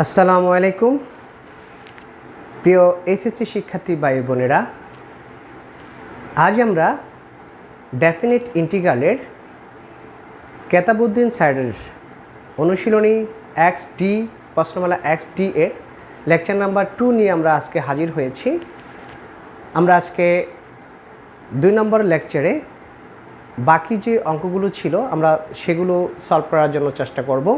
আসসালামু আলাইকুম প্রিয় এইচএসসি শিক্ষার্থী ভাই বোনেরা, আজ আমরা ডেফিনিট ইন্টিগ্রালের কেতাবউদ্দিন স্যারের অনুশীলনী এক্স ডি প্রশ্নমালা এক্স ডি এর লেকচার নাম্বার 2 নিয়ে আমরা আজকে হাজির হয়েছি। আমরা আজকে 2 নম্বর লেকচারে বাকি যে অঙ্কগুলো ছিল আমরা সেগুলো সলভ করার জন্য চেষ্টা করব।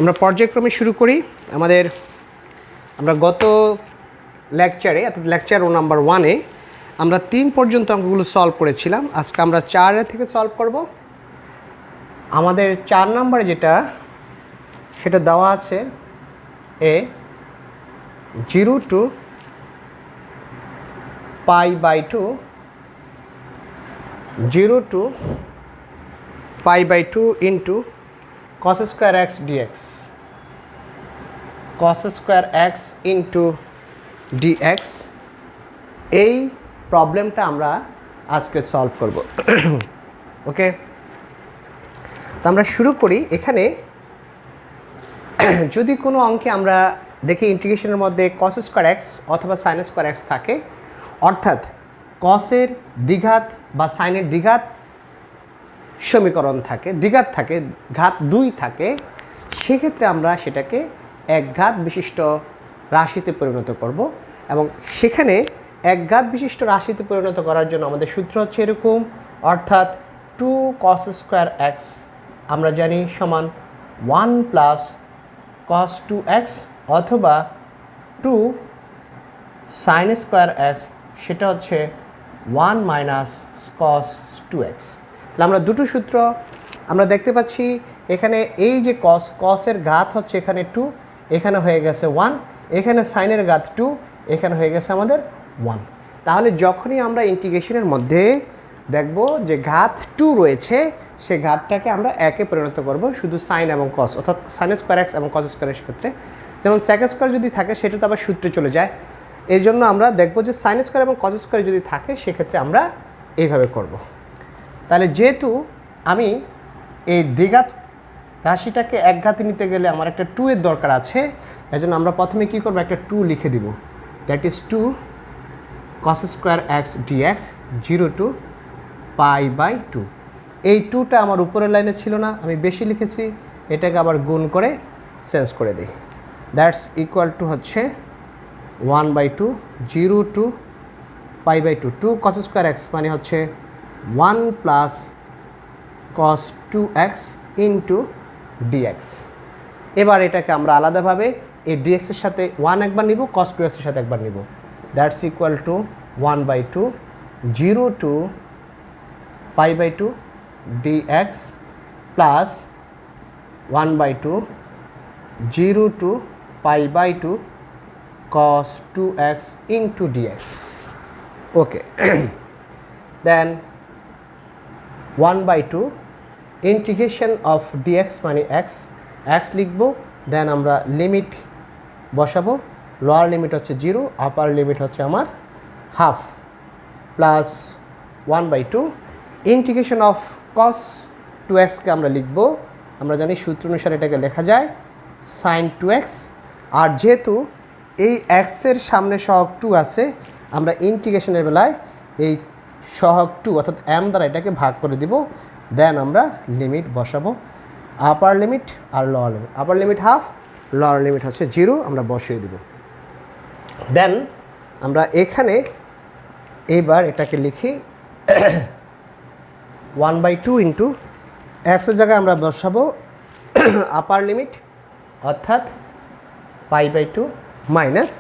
আমরা পর্যায়ক্রমে শুরু করি। আমরা গত লেকচারে অর্থাৎ লেকচার নাম্বার 1-এ আমরা 3 পর্যন্ত অঙ্কগুলো সলভ করেছিলাম। আজকে আমরা 4 থেকে সলভ করব। আমাদের 4 নম্বরে যেটা সেটা দেওয়া আছে এ 0 to π/2 0 to π/2 into cos square x dx cos square x into dx এই প্রবলেমটা আমরা আজকে সলভ করব। ওকে, তো আমরা শুরু করি। এখানে যদি কোনো অঙ্কে আমরা দেখি ইন্টিগ্রেশনের মধ্যে cos স্কয়ার x অথবা sin স্কয়ার x থাকে, অর্থাৎ কসের দ্বিঘাত বা সাইনের দ্বিঘাত সমীকরণ থাকে, দ্বিঘাত থাকে, ঘাত 2 থাকে, সেক্ষেত্রে আমরা সেটাকে একঘাত বিশিষ্ট রাশিতে পরিণত করব। এবং সেখানে একঘাত বিশিষ্ট রাশিতে পরিণত করার জন্য আমাদের সূত্র হচ্ছে এরকম, অর্থাৎ 2 cos স্কয়ার x আমরা জানি সমান 1 প্লাস cos 2x অথবা 2 sin স্কয়ার x সেটা হচ্ছে 1 মাইনাস cos 2x। আমরা দুটো সূত্র আমরা দেখতে পাচ্ছি। এখানে এই যে কসের ঘাত হচ্ছে এখানে 2, এখানে হয়ে গেছে 1, এখানে সাইনের ঘাত 2, এখানে হয়ে গেছে আমাদের 1। তাহলে যখনই আমরা ইন্টিগ্রেশনের মধ্যে দেখব যে ঘাত 2 রয়েছে, সে ঘাতটাকে আমরা একে পরিণত করব শুধু সাইন এবং কস, অর্থাৎ সাইন স্কয়ার এক্স এবং কস স্কয়ারের ক্ষেত্রে। যেমন সেক স্কয়ার যদি থাকে সেটা তো আবার সূত্রে চলে যায়। এই জন্য আমরা দেখব যে সাইন স্কয়ার এবং কস স্কয়ার যদি থাকে সেক্ষেত্রে আমরা এইভাবে করব। তাহলে যেহেতু আমি এই দ্বিঘাত রাশিটাকে একঘাতে নিতে গেলে আমার একটা 2 এর দরকার আছে, এজন্য আমরা প্রথমে কি করব, একটা 2 লিখে দিব। That is 2 cos square x dx 0 to π/2। এই 2টা আমার উপরের লাইনে ছিল না, আমি বেশি লিখেছি, এটাকে আবার গুণ করে চেঞ্জ করে দিই। দ্যাটস ইকুয়াল টু হচ্ছে 1/2 0 to π/2। 2 cos স্কয়ার x মানে হচ্ছে 1 plus cos 2x into dx। এবার এটাকে আমরা আলাদাভাবে এই dx এর সাথে 1 একবার নিব, cos 2x এর সাথে একবার নিব। That's equal to 1/2 0 to π/2 dx plus 1/2 0 to π/2 cos 2x into dx। Okay, then 1/2 integration of dx মানে x লিখব। দেন আমরা লিমিট বসাবো। লোয়ার লিমিট হচ্ছে 0, আপার লিমিট হচ্ছে আমার half, plus 1/2 integration of cos 2xকে আমরা লিখব। আমরা জানি সূত্র অনুসারে এটাকে লেখা যায় sin 2x। আর যেহেতু এই x এর সামনে সহগ 2 আছে, আমরা ইন্টিগ্রেশনের বেলায় এই সহগ 2 অর্থাৎ m দ্বারা এটাকে ভাগ করে দিব। দেন আমরা লিমিট বসাবো, আপার লিমিট আর lower limit. Upper limit half, lower limit হচ্ছে 0, আমরা বসিয়ে দিব। দেন আমরা এখানে এইবার এটাকে লিখি 1/2 ইন্টু এক্সের জায়গায় আমরা বসাবো আপার লিমিট অর্থাৎ π/2 মাইনাস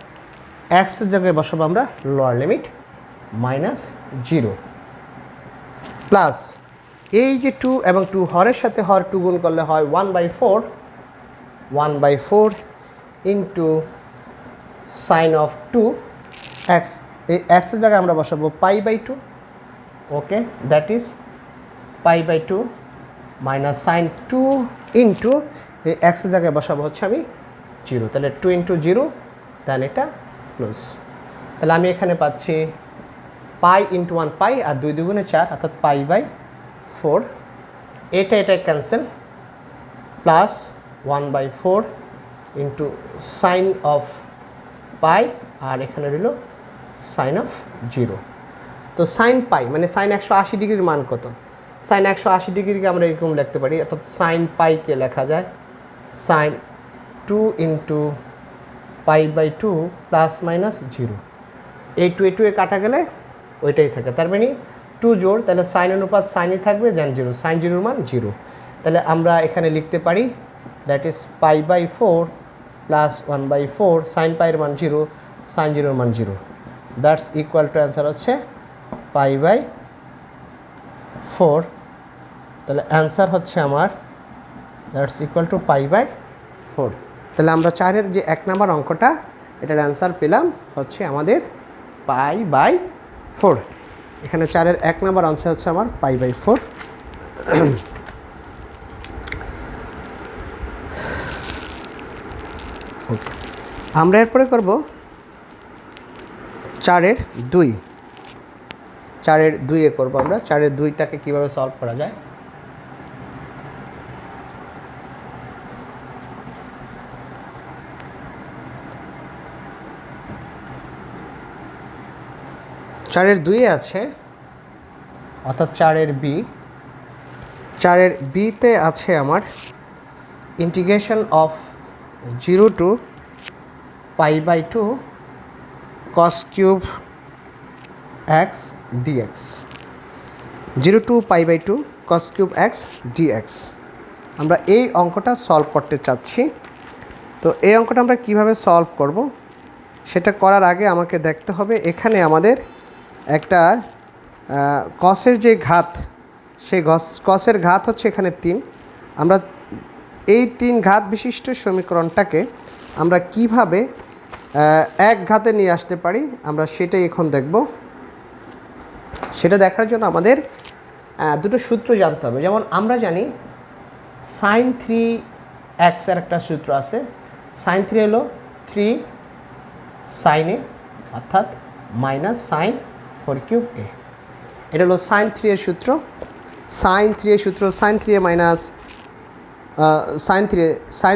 এক্সের জায়গায় বসাবো আমরা লোয়ার লিমিট মাইনাস 0 প্লাস এই যে 2 এবং 2 হরের সাথে হর 2 গুণ করলে হয় 1/4 ইন্টু সাইন অফ 2x। এই এক্সের জায়গায় আমরা বসাবো π/2। Okay, that is π/2 minus sine 2 into এই এক্সের জায়গায় বসাবো হচ্ছে আমি 0। তাহলে 2 ইন্টু 0, দেন এটা ক্লোজ। তাহলে আমি এখানে পাচ্ছি পাই ইন্টু 1 পাই আর 2 2 4 অর্থাৎ π/4। এটা cancel, plus 1/4 into sine of pi, আর এখানে রইল সাইন অফ 0। তো সাইন পাই মানে সাইন 180 ডিগ্রির মান কত? সাইন 180 ডিগ্রিকে আমরা এরকম লিখতে পারি, অর্থাৎ সাইন পাইকে লেখা যায় সাইন 2 ইন্টু পাই/2 প্লাস মাইনাস 0। এই 2 এ কাটা গেলে ওইটাই থাকে, তার মানে 2 জোড়, তাহলে সাইন অনুপাত সাইনই থাকবে, দেন 0, সাইন 0 মান 0। তাহলে আমরা এখানে লিখতে পারি দ্যাট ইজ পাই/4 প্লাস 1/4, সাইন পাইয়ের মান 0, সাইন 0 মান 0, দ্যাটস ইকুয়াল টু অ্যান্সার হচ্ছে পাই/4। তাহলে অ্যান্সার হচ্ছে আমার দ্যাটস ইকুয়াল টু পাই/4। তাহলে আমরা 4-এর যে 1 নম্বর অঙ্কটা, এটার অ্যান্সার পেলাম হচ্ছে আমাদের পাই/4। এখানে 4-এর 1 নম্বর আনসার হচ্ছে আমার পাই/4। ওকে, আমরা এরপরে করব 4-এর 2। 4-এর 2-এ করবো আমরা। 4-এর 2টাকে কীভাবে সলভ করা যায়। চারের 2-এ আছে, অর্থাৎ 4-এর বি। 4-এর বিতে আছে আমার ইন্টিগ্রেশন অফ 0 টু পাই/2 cos cube x dx. 0 to পাই/2 cos কিউব এক্স ডিএক্স। আমরা এই অঙ্কটা সলভ করতে চাচ্ছি। তো এই অঙ্কটা আমরা কিভাবে সলভ করব সেটা করার আগে আমাকে দেখতে হবে এখানে আমাদের একটা কসের যে ঘাত, সেই কসের ঘাত হচ্ছে এখানে 3। আমরা এই 3 ঘাত বিশিষ্ট সমীকরণটাকে আমরা কিভাবে এক ঘাতে নিয়ে আসতে পারি আমরা সেটাই এখন দেখব। সেটা দেখার জন্য আমাদের দুটো সূত্র জানতে হবে। যেমন আমরা জানি সাইন 3x-এর একটা সূত্র আছে। সাইন 3 হলো 3 সাইন এ, অর্থাৎ মাইনাস সাইন 4³ a। এটা হলো সাইন 3-এর সূত্র। সাইন 3-এর সূত্র sign 3 minus sine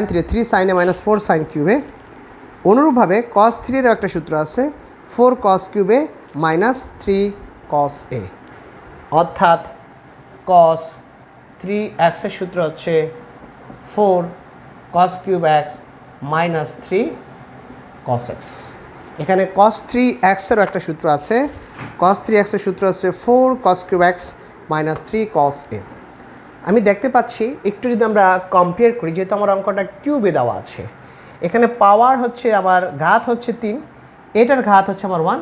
3 3 sign a minus 4 sine cube এ। অনুরূপভাবে cos 3-এরও একটা সূত্র আছে 4 cos cube A minus 3 cos a, অর্থাৎ cos 3x-এর সূত্র হচ্ছে 4 cos cube x minus 3 cos x। এখানে cos 3x-এরও একটা সূত্র আছে। cos 3x-এর সূত্র হচ্ছে 4 cos cube x minus 3 cos a। আমি দেখতে পাচ্ছি একটু যদি আমরা কম্পেয়ার করি, যেহেতু আমার অঙ্কটা কিউবে দেওয়া আছে, এখানে পাওয়ার হচ্ছে আমার ঘাত হচ্ছে 3, এটার ঘাত হচ্ছে আমার 1,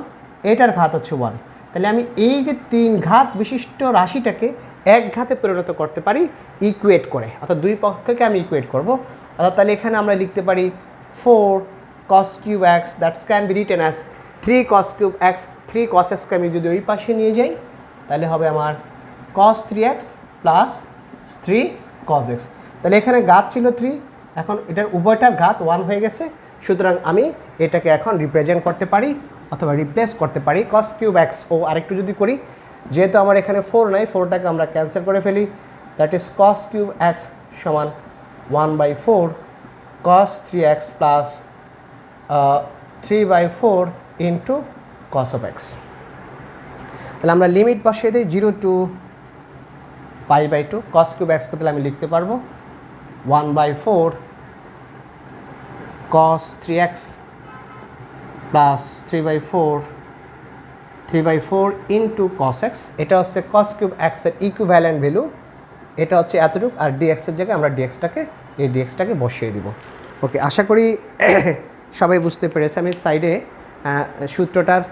এটার ঘাত হচ্ছে 1। তাহলে আমি এই যে 3 ঘাত বিশিষ্ট রাশিটাকে এক ঘাতে পরিণত করতে পারি ইকুয়েট করে, অর্থাৎ দুই পক্ষকে আমি ইকুয়েট করব। অর্থাৎ তাহলে এখানে আমরা লিখতে পারি 4 cos cube x that can be written as 3 cos cube x। 3 cos x-কে আমি যদি ওই পাশে নিয়ে যাই তাহলে হবে আমার cos 3x plus 3 cos x। তাহলে এখানে ঘাত ছিল 3, এখন এটার উভয়টার ঘাত 1 হয়ে গেছে। সুতরাং আমি এটাকে এখন রিপ্রেজেন্ট করতে পারি অথবা রিপ্লেস করতে পারি cos কিউব x। ও আরেকটু যদি করি, যেহেতু আমার এখানে 4 নাই, 4টাকে আমরা ক্যান্সেল করে ফেলি, that is cos cube x সমান 1/4 cos 3x plus 3/4 into cos of x। তাহলে আমরা লিমিট বসিয়ে দিই 0 টু পাই/2 cos কিউব x কে তাহলে আমি লিখতে পারবো 1/4 cos 3x plus 3/4 into cos x। এটা হচ্ছে cos কিউব x এর ইকুইভ্যালেন্ট ভ্যালু, এটা হচ্ছে এতটুকু। আর ডিএক্সের জায়গায় আমরা ডিএক্সটাকে বসিয়ে দিব। ওকে, আশা করি সবাই বুঝতে পেরেছে। আমি সাইডে সূত্রটার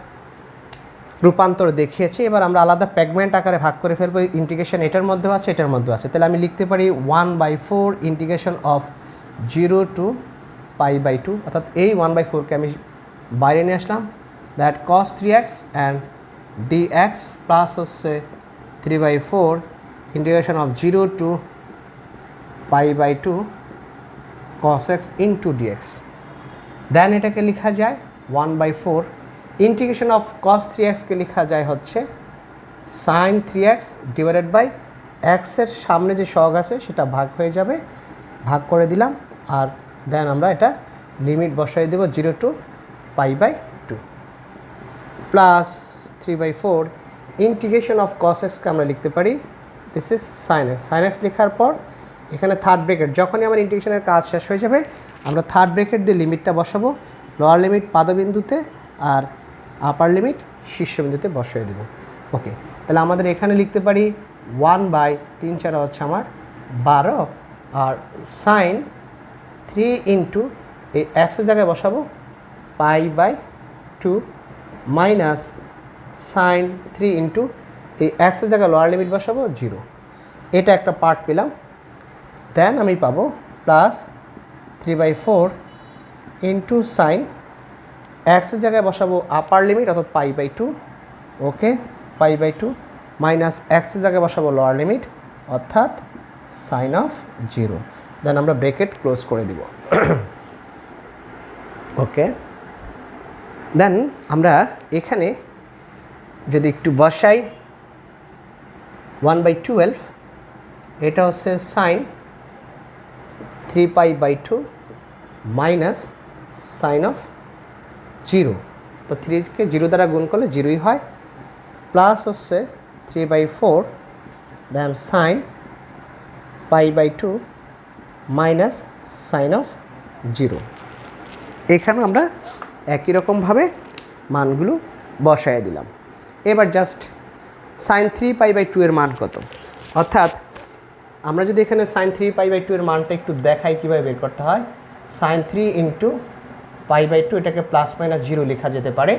রূপান্তর দেখিয়েছি। এবার আমরা আলাদা প্যাগমেন্ট আকারে ভাগ করে ফেলবো। ইন্টিগ্রেশন এটার মধ্যেও আছে, এটার মধ্যেও আছে। তাহলে আমি লিখতে পারি 1/4 ইন্টিগ্রেশন অফ 0 টু পাই/2, অর্থাৎ এই 1/4কে আমি বাইরে নিয়ে আসলাম, that cos 3x and dx plus হচ্ছে 3/4 ইন্টিগ্রেশন অফ 0 টু পাই/2 cos x into dx। Then এটাকে লেখা যায় 1/4 ইন্টিগ্রেশন অফ cos 3x-কে লেখা যায় হচ্ছে sin 3x ডিভাইডেড বাই x-এর সামনে যে সহগ আছে সেটা ভাগ হয়ে যাবে, ভাগ করে দিলাম আর দেন আমরা এটা লিমিট বসাই দেবো 0 to π/2 plus 3/4 integration of cos x কে আমরা লিখতে পারি this is sin x। sin x লেখার পর এখানে থার্ড ব্র্যাকেট, যখনই আমার ইন্টিগ্রেশনের কাজ শেষ হয়ে যাবে আমরা থার্ড ব্র্যাকেট দিয়ে লিমিটটা বসাবো, লোয়ার লিমিট পাদবিন্দুতে আর আপার লিমিট শীর্ষবিন্দুতে বসিয়ে দেবো। ওকে, তাহলে আমাদের এখানে লিখতে পারি 1/3 হচ্ছে আমার 12 আর সাইন 3 ইন্টু এই এক্সের জায়গায় বসাবো π/2 মাইনাস সাইন 3 ইন্টু এই এক্সের জায়গায় লোয়ার লিমিট বসাবো 0। এটা একটা পার্ট পেলাম। দেন আমি পাবো প্লাস 3/4 ইন্টু সাইন এক্সের জায়গায় বসাবো আপার লিমিট অর্থাৎ π/2। ওকে, π/2 মাইনাস এক্সের জায়গায় বসাবো লোয়ার লিমিট অর্থাৎ সাইন অফ 0। দেন আমরা ব্রেকেট ক্লোজ করে দিব। ওকে, দেন আমরা এখানে যদি একটু বসাই 1/12 এটা হচ্ছে সাইন 3π/2 মাইনাস সাইন অফ 0। তো 3কে 0 দ্বারা গুণ করলে 0ই হয়, প্লাস হচ্ছে 3/4 দেন সাইন π/2 মাইনাস সাইন অফ 0। এখানে আমরা একই রকমভাবে মানগুলো বসায় দিলাম। এবার জাস্ট সাইন 3π/2 এর মান কত, অর্থাৎ আমরা যদি এখানে সাইন 3π/2 এর মানটা একটু দেখাই কীভাবে বের করতে হয়। সাইন 3 ইন্টু π/2 এটাকে প্লাস মাইনাস 0 লেখা যেতে পারে।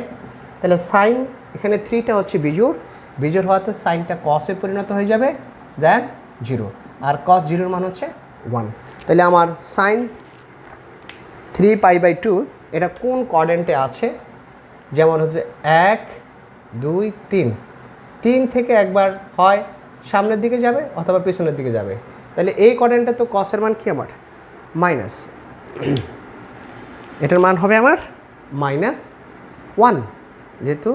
তাহলে সাইন এখানে 3টা হচ্ছে বিজোড় হওয়াতে সাইনটা কসে পরিণত হয়ে যাবে, দেন 0 আর cos 0 মান হচ্ছে 1। তাহলে আমার সাইন 3π/2 এটা কোন কোয়াড্রেন্টে আছে, যেমন হচ্ছে 1 2 3 থেকে একবার হয় সামনের দিকে যাবে অথবা পেছনের দিকে যাবে। তাহলে এই কোয়াড্রেন্টে তো কসের মান কি আমার মাইনাস, এটার মান হবে আমার -1, যেহেতু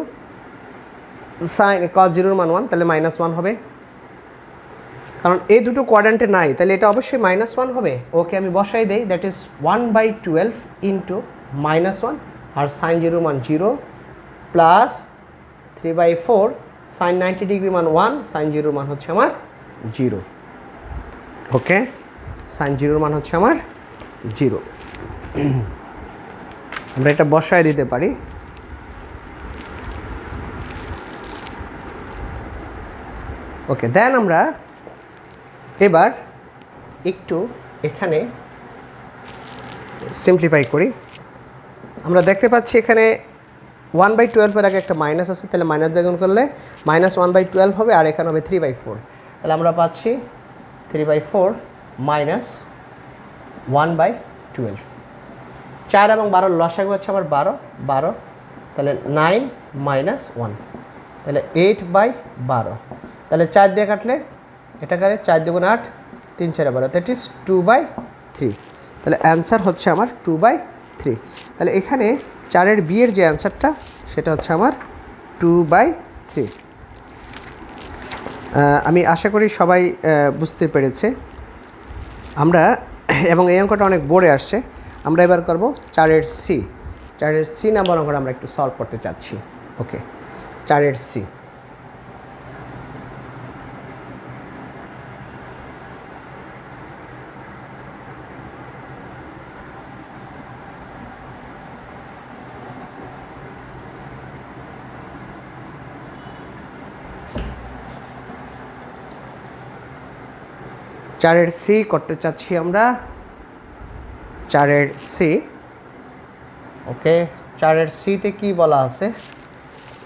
সাইন cos 0 মান 1 তাহলে -1 হবে, কারণ এই দুটো কোয়াড্রেন্টে নাই, তাহলে এটা অবশ্যই -1 হবে। ওকে, আমি বসাই দেই, দ্যাট ইজ 1/12 ইন্টু -1 আর সাইন 0 মান 0 প্লাস 3/4 সাইন 90 ডিগ্রি মান 1, সাইন 0 মান হচ্ছে আমার 0। ওকে, সাইন 0 মান হচ্ছে আমার 0। আমরা এটা বসায় দিতে পারি। ওকে, দেন আমরা এবার একটু এখানে সিম্পলিফাই করি। আমরা দেখতে পাচ্ছি এখানে 1/12 এর আগে একটা মাইনাস আছে, তাহলে মাইনাস দিয়ে গুণ করলে -1/12 হবে আর এখানে হবে 3/4। তাহলে আমরা পাচ্ছি 3/4 মাইনাস 1/12। 4 এবং 12 লসাগু হচ্ছে আমার 12, তাহলে 9 - 1 তাহলে 8/12। তাহলে 4 দিয়ে কাটলে এটা কাটে 4 2 8 3 4 12, দ্যাট ইজ 2/3। তাহলে অ্যান্সার হচ্ছে আমার 2/3। তাহলে এখানে 4-এর বিয়ের যে অ্যান্সারটা সেটা হচ্ছে আমার 2/3। আমি আশা করি সবাই বুঝতে পেরেছে আমরা, এবং এই অঙ্কটা অনেক বোর্ডে আসছে। আমরা এবার করব 4-এর সি। 4-এর সি নাম্বার অঙ্কটা আমরা একটু সলভ করতে চাচ্ছি। ওকে, 4-এর সি। চারের সি করতে চাচ্ছি আমরা। 4-এর সি। ওকে, 4-এর সিতে কি বলা আছে?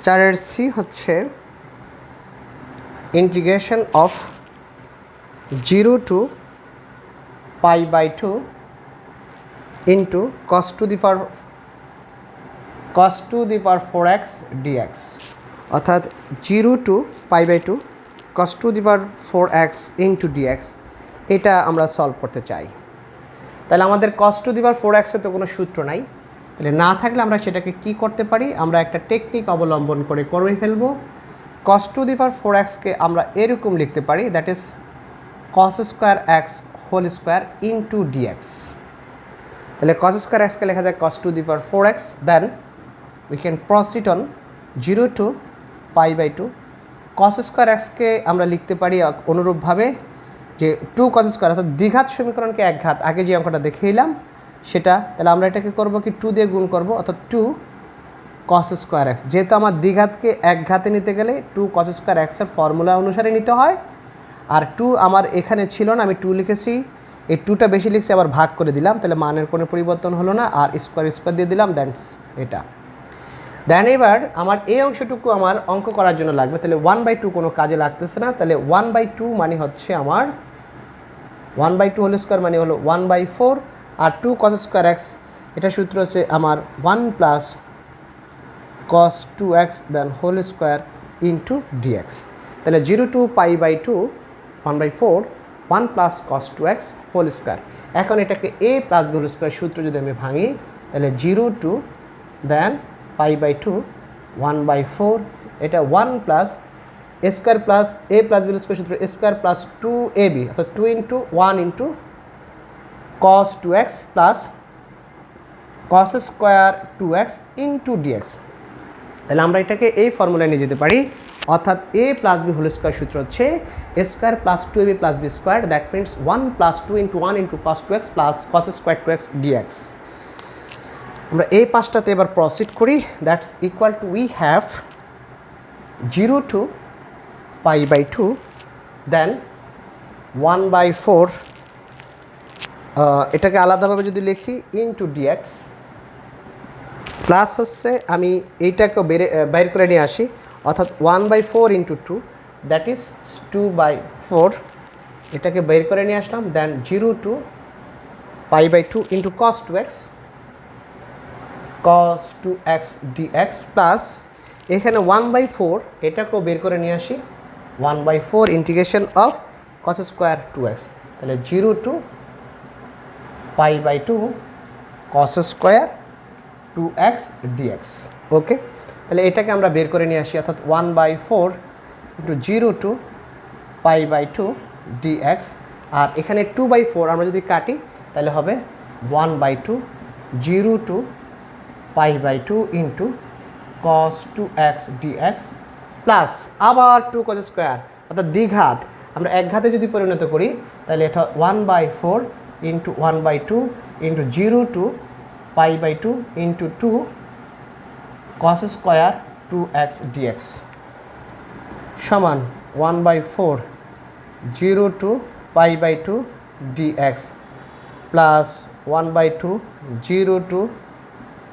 4-এর সি হচ্ছে integration of 0 to π/2 into cos to the power 4x dx, অর্থাৎ 0 to π/2 cos to the power 4x into dx। এটা আমরা সলভ করতে চাই। তাহলে আমাদের cos to the power 4x এর তো কোনো সূত্র নাই, তাহলে না থাকলে আমরা সেটাকে কি করতে পারি, আমরা একটা টেকনিক অবলম্বন করে ফেলব। cos to the power 4x কে আমরা এরকম লিখতে পারি, that is cos² x whole square into dx। তাহলে cos স্কোয়ার এক্সকে লেখা যায় cos to the power 4x, then we can proceed on 0 to pi by 2। cos square এক্সকে আমরা লিখতে পারি অনুরূপভাবে যে 2 cos স্কোয়ার, অর্থাৎ দ্বিঘাত সমীকরণকে একঘাত, আগে যে অঙ্কটা দেখে এলাম সেটা। তাহলে আমরা এটাকে করব কি 2 দিয়ে গুণ করব, অর্থাৎ 2 cos স্কোয়ার এক্স। যেহেতু আমার দ্বিঘাতকে একঘাতে নিতে গেলে 2 cos স্কোয়ার এক্সের ফর্মুলা অনুসারে নিতে হয়, আর 2 আমার এখানে ছিল না, আমি 2 লিখেছি, এই 2টা বেশি লিখছি, আবার ভাগ করে দিলাম, তাহলে মানের কোনো পরিবর্তন হলো না, আর স্কোয়ার স্কোয়ার দিয়ে দিলাম, দ্যাটস এটা। দেন এবার আমার এই অংশটুকু আমার অঙ্ক করার জন্য লাগবে, তাহলে 1/2 কোনো কাজে লাগতেছে না, তাহলে 1/2 মানে হচ্ছে আমার 1/2 হোল স্কোয়ার মানে হলো 1/4, আর 2 cos স্কোয়ার এক্স এটা সূত্র হচ্ছে আমার 1 plus cos 2x then whole square into dx. তাহলে 0 to pi by 2 1/4 1 plus cos 2x whole square. এখন এটাকে a plus b whole square সূত্র যদি আমি ভাঙি, তাহলে 0 টু দেন পাই বাই 2 1/4, এটা 1 plus a square plus a plus b whole square সূত্র স্কোয়ার প্লাস 2ab, অর্থাৎ 2 into 1 into cos 2x plus cos square 2x into dx. তাহলে আমরা এটাকে এই ফর্মুলায় নিয়ে যেতে পারি, অর্থাৎ a plus b whole square সূত্র হচ্ছে a square plus 2ab plus b square, that means 1 plus 2 into 1 into cos 2x plus cos square 2x dx. আমরা এই পাঁচটাতে এবার প্রসিড করি, that's equal to we have 0 to pi by 2 then 1/4, এটাকে আলাদাভাবে যদি লিখি ইন্টু ডিএক্স, প্লাস হচ্ছে আমি এইটাকেও বাইর করে নিয়ে আসি, অর্থাৎ 1/4 ইন্টু 2 দ্যাট ইজ 2/4, এটাকে বের করে নিয়ে আসলাম, then 0 to pi by 2 into cos 2x dx plus এখানে 1/4 এটাকেও বের করে নিয়ে আসি, 1/4 integration of cos square 2x, তাহলে 0 to pi by 2 cos square 2x dx। Okay, তাহলে এটাকে আমরা বের করে নিয়ে আসি, অর্থাৎ 1/4 into 0 to pi by 2 dx, আর এখানে 2/4 আমরা যদি কাটি তাহলে হবে 1/2 0 to pi by 2 into cos 2x dx plus আবার 2 cos স্কোয়ার, অর্থাৎ দ্বিঘাত আমরা একঘাতে যদি পরিণত করি তাহলে এটা 1/4 into 1/2 into 0 to pi by 2 into 2 cos square 2x dx সমান 1/4 0 to pi by 2 dx plus 1/2 0 to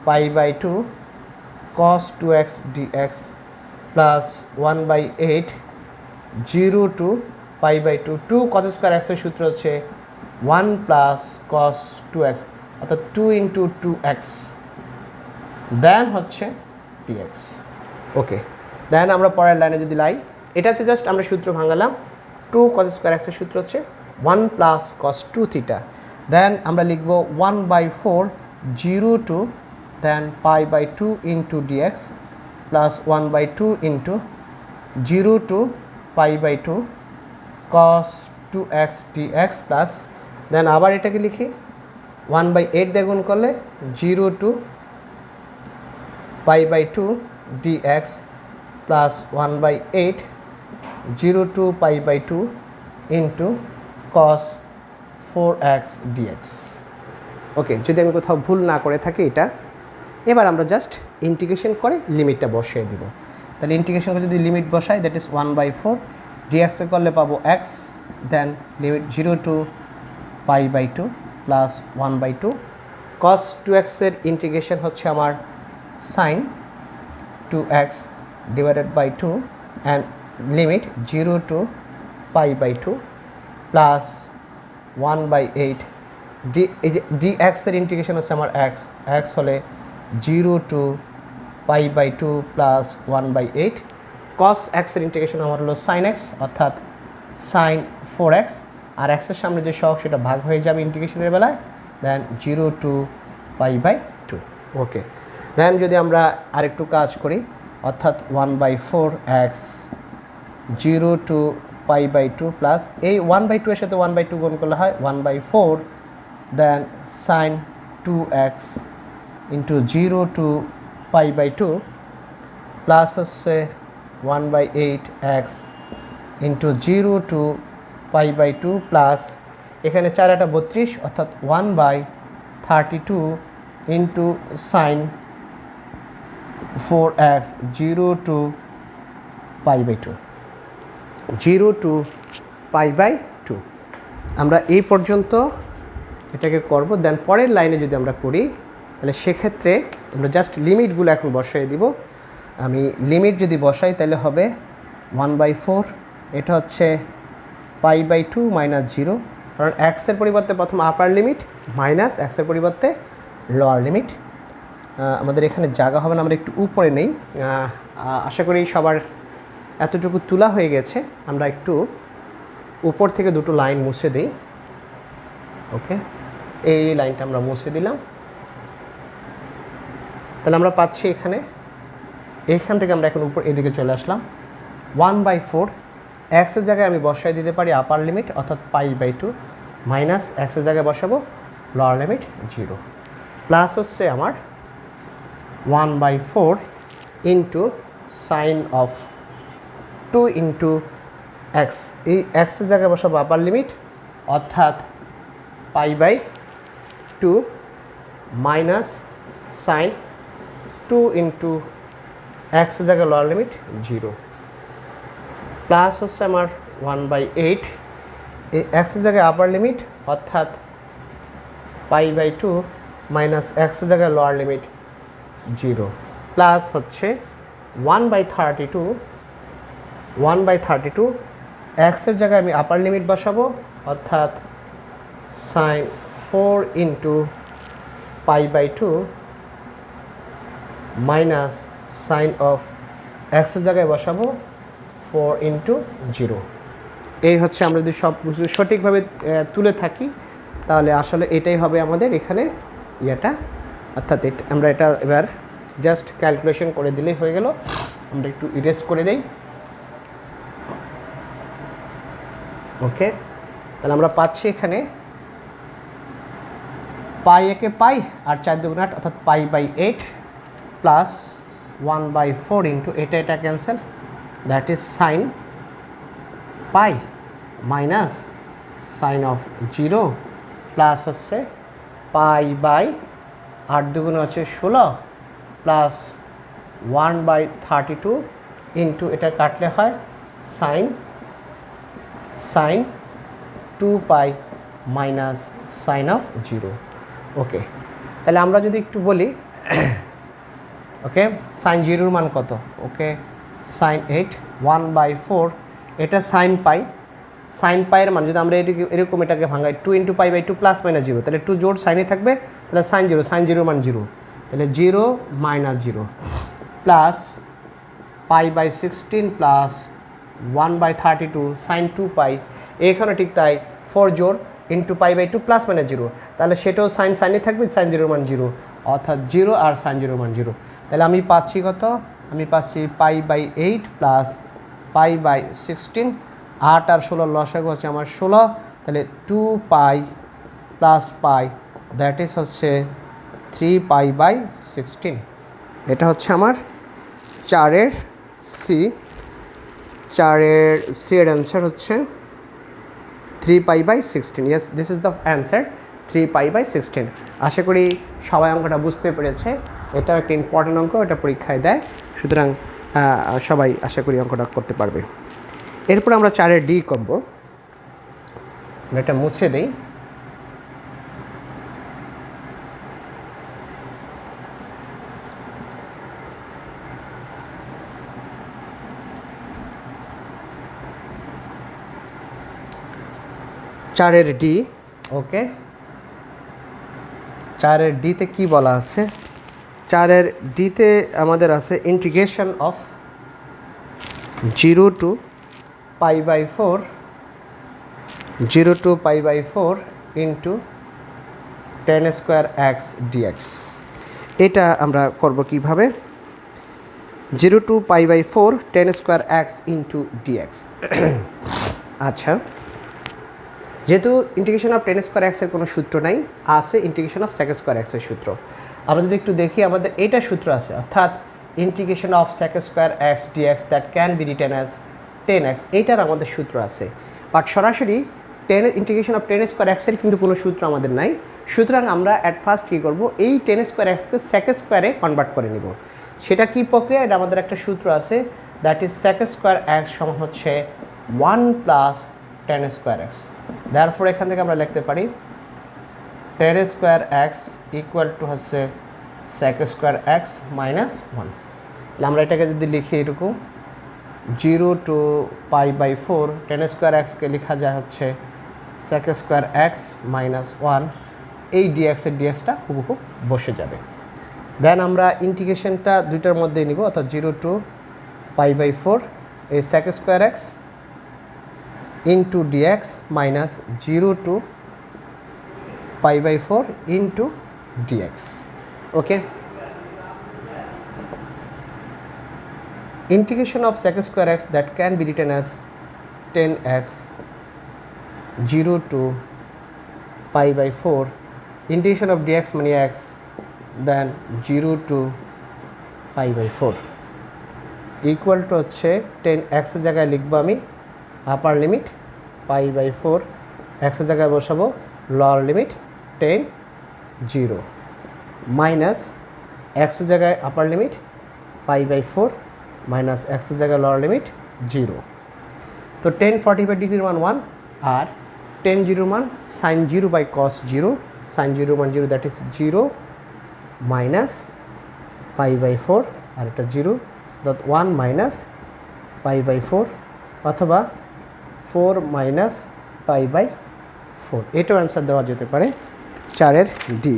pi by 2 cos 2x dx plus 1/8 0 to pi by 2 2 cos square এক্সের সূত্র হচ্ছে 1 প্লাস cos 2x, অর্থাৎ 2 ইন্টু 2x দেন হচ্ছে dx। Okay, then আমরা পরের লাইনে যদি লাই, এটা হচ্ছে জাস্ট আমরা সূত্র ভাঙালাম, 2 cos স্কোয়ার এক্সের সূত্র হচ্ছে 1 প্লাস cos 2 থিটা, দেন আমরা লিখব 1/4 0 to then pi by 2 into dx plus 1/2 into 0 to pi by 2 cos 2x dx plus then আবার এটাকে লিখি 1/8 দিয়ে গুণ করলে 0 to pi by 2 dx plus 1/8 0 to pi by 2 into cos 4x dx। ওকে, যদি আমি কোথাও ভুল না করে থাকি এটা, এবার আমরা জাস্ট ইন্টিগ্রেশন করে লিমিটটা বসিয়ে দিব। তাহলে ইন্টিগ্রেশন করে যদি লিমিট বসাই, দ্যাট ইজ 1/4 ডিএক্সে করলে পাবো x, then limit 0 to pi by 2 plus 1/2 cos 2x এর ইন্টিগ্রেশন হচ্ছে আমার sine 2x divided by 2 and limit 0 to pi by 2 plus 1/8 এই যে dx এর ইন্টিগ্রেশন হচ্ছে আমার x হলে 0 to pi by 2 plus 1/8 cos x এর ইন্টিগ্রেশন আমার হলো sin x, অর্থাৎ sin 4x, আর x এর সামনে যে সহগ সেটা ভাগ হয়ে যাবে ইন্টিগ্রেশনের বেলায়, দেন 0 টু পাই বাই 2। ওকে, দেন যদি আমরা আরেকটু কাজ করি, অর্থাৎ 1/4 x 0 to pi by 2 plus এই 1/2 এর সাথে 1/2 গুণ করলে হয় 1/4 then sine 2x into 0 to pi by 2 plus হচ্ছে 1/8x into 0 to pi by 2 plus এখানে 4 এটা 32 অর্থাৎ 1/32 into sine 4x 0 to pi by 2 0 to pi by 2 আমরা এই পর্যন্ত এটাকে করব। দেন পরের লাইনে যদি আমরা করি তাহলে সেক্ষেত্রে আমরা জাস্ট লিমিটগুলো এখন বসাই দিব। আমি লিমিট যদি বসাই তাহলে হবে 1/4, এটা হচ্ছে পাই বাই 2 মাইনাস 0, কারণ এক্সের পরিবর্তে প্রথম আপার লিমিট মাইনাস এক্সের পরিবর্তে লোয়ার লিমিট। আমাদের এখানে জায়গা হবে না, আমরা একটু উপরে নেই। আশা করি সবার এতটুকু তোলা হয়ে গেছে। আমরা একটু উপর থেকে দুটো লাইন মুছে দিই। ওকে, এই লাইনটা আমরা মুছে দিলাম। তাহলে আমরা পাচ্ছি এখান থেকে আমরা এখন উপর এদিকে চলে আসলাম। 1/4 এক্সের জায়গায় আমি বসাই দিতে পারি আপার লিমিট অর্থাৎ পাই বাই 2 মাইনাস এক্সের জায়গায় বসাবো লোয়ার লিমিট 0 প্লাস হচ্ছে আমার 1/4 into sine of 2 into x. এই এক্সের জায়গায় বসাবো আপার লিমিট অর্থাৎ pi by 2 minus sine 2 into এক্সের জায়গায় লোয়ার লিমিট 0 প্লাস হচ্ছে আমার 1/8 এই এক্সের জায়গায় আপার লিমিট অর্থাৎ পাই বাই 2 মাইনাস এক্সের জায়গায় লোয়ার লিমিট 0 প্লাস হচ্ছে 1/32 এক্সের জায়গায় আমি আপার লিমিট বসাবো অর্থাৎ sine 4 into pi by 2 minus sine of এক্সের জায়গায় বসাবো 4 ইন্টু 0। এই হচ্ছে আমরা যদি সব কিছু সঠিকভাবে তুলে থাকি তাহলে আসলে এটাই হবে আমাদের এখানে ইয়েটা, অর্থাৎ আমরা এটা এবার জাস্ট ক্যালকুলেশন করে দিলেই হয়ে গেল। আমরা একটু ইরেজ করে দেই। ওকে, তাহলে আমরা পাচ্ছি এখানে পাই একে পাই আর 4 2 8 অর্থাৎ পাই বাই 8 প্লাস 1/4 ইন্টু এটা cancel, that is sine pi minus sine of 0 plus হচ্ছে পাই বাই 8 2 হচ্ছে 16 প্লাস 1/32 ইন্টু এটা কাটলে হয় sine 2 pi minus sine of 0। Okay, তাহলে আমরা যদি একটু বলি ওকে সাইন 0-র মান কত? ওকে, সাইন 8 1/4 এটা সাইন পাইয়ের মান যদি আমরা এরকম এটাকে ভাঙাই 2 into pi by 2 plus minus 0, তাহলে 2 জোর সাইনে থাকবে, তাহলে সাইন 0-র মান 0, তাহলে 0 minus 0 plus pi by 16 plus 1/32 sine 2 pi, এখানে ঠিক তাই 4 জোর into pi by 2 plus minus 0, তাহলে সেটাও সাইনে থাকবে, সাইন 0-র মান 0 অর্থাৎ 0 আর সাইন 0-র মান 0। তাহলে আমি পাচ্ছি কত? আমি পাচ্ছি pi by 8 plus pi by 16, 8 আর 16 লসাগু হচ্ছে আমার 16, তাহলে 2 pi plus pi that is হচ্ছে 3 পাই বাই 16। এটা হচ্ছে আমার 4-এর সি এর অ্যান্সার হচ্ছে 3 pi by 16। Yes, this is the answer 3 pi by 16। আশা করি সবাই অঙ্কটা বুঝতে পেরেছে। এটা একটা ইম্পর্টেন্ট অঙ্ক, এটা পরীক্ষায় দেয়, সুতরাং সবাই আশা করি অঙ্কটা করতে পারবে। এরপর আমরা 4-এর ডি করব। আমরা এটা মুছে দিই। চারের ডি। ওকে, 4-এর ডিতে কি বলা আছে? 4-এর ডিতে আমাদের আছে integration of 0 to pi by 4 into 10 square x dx. এটা আমরা করব কিভাবে? 0 to pi by 4 10 square x into dx. আচ্ছা, যেহেতু ইন্টিগ্রেশন অফ টেন স্কোয়ার এক্সের কোনো সূত্র নাই, আছে ইন্টিগ্রেশন অফ সেক স্কোয়ার এক্সের সূত্র। আমরা যদি একটু দেখি আমাদের এইটা সূত্র আছে, অর্থাৎ integration of sec square x dx that can be written as 10x, এইটার আমাদের সূত্র আছে। বাট সরাসরি ইন্টিগ্রেশন অফ টেন স্কোয়ার এক্সের কিন্তু কোনো সূত্র আমাদের নাই। সুতরাং আমরা অ্যাট ফার্স্ট কী করবো, এই টেন স্কোয়ার এক্সকে সেক স্কোয়ারে কনভার্ট করে নিব। সেটা কী প্রক্রিয়া, এটা আমাদের একটা সূত্র আছে, that is sec square x সমান হচ্ছে 1 প্লাস টেন স্কোয়ার এক্স। দেয়ারফর এখান থেকে আমরা লিখতে পারি tan square x equal to হচ্ছে সেক স্কোয়ার এক্স মাইনাস 1। তাহলে আমরা এটাকে যদি লিখি এরকম 0 টু π/4, টেন স্কোয়ার এক্সকে লেখা যায় হচ্ছে সেক স্কোয়ার এক্স মাইনাস 1। এই ডিএক্সের ডিএক্সটা হুবহু বসে যাবে। দেন আমরা ইন্টিগ্রেশনটা দুইটার মধ্যে নিব, অর্থাৎ 0 টু π/4 এই sec square x into dx minus 0 to π/4 into dx. Okay, integration of sec square x that can be written as 10x 0 to π/4 integration of dx মানে x then 0 to π/4 equal to হচ্ছে 10x এর জায়গায় লিখবো আমি আপার limit π/4, x এর জায়গায় বসাবো lower limit 10 0 minus x এর জায়গায় আপার লিমিট π/4 মাইনাস এক্সের জায়গায় লোয়ার লিমিট 0। তো 10 45 ডিগ্রির মান 1 আর 10 0 মান সাইন 0 বাই কস 0, সাইন 0 মান 0 দ্যাট ইজ 0 মাইনাস π/4 আর এটা 0 অর্থাৎ 1 মাইনাস π/4 অথবা 4 মাইনাস π/4। এটাও অ্যান্সার দেওয়া যেতে পারে 4-এর ডি।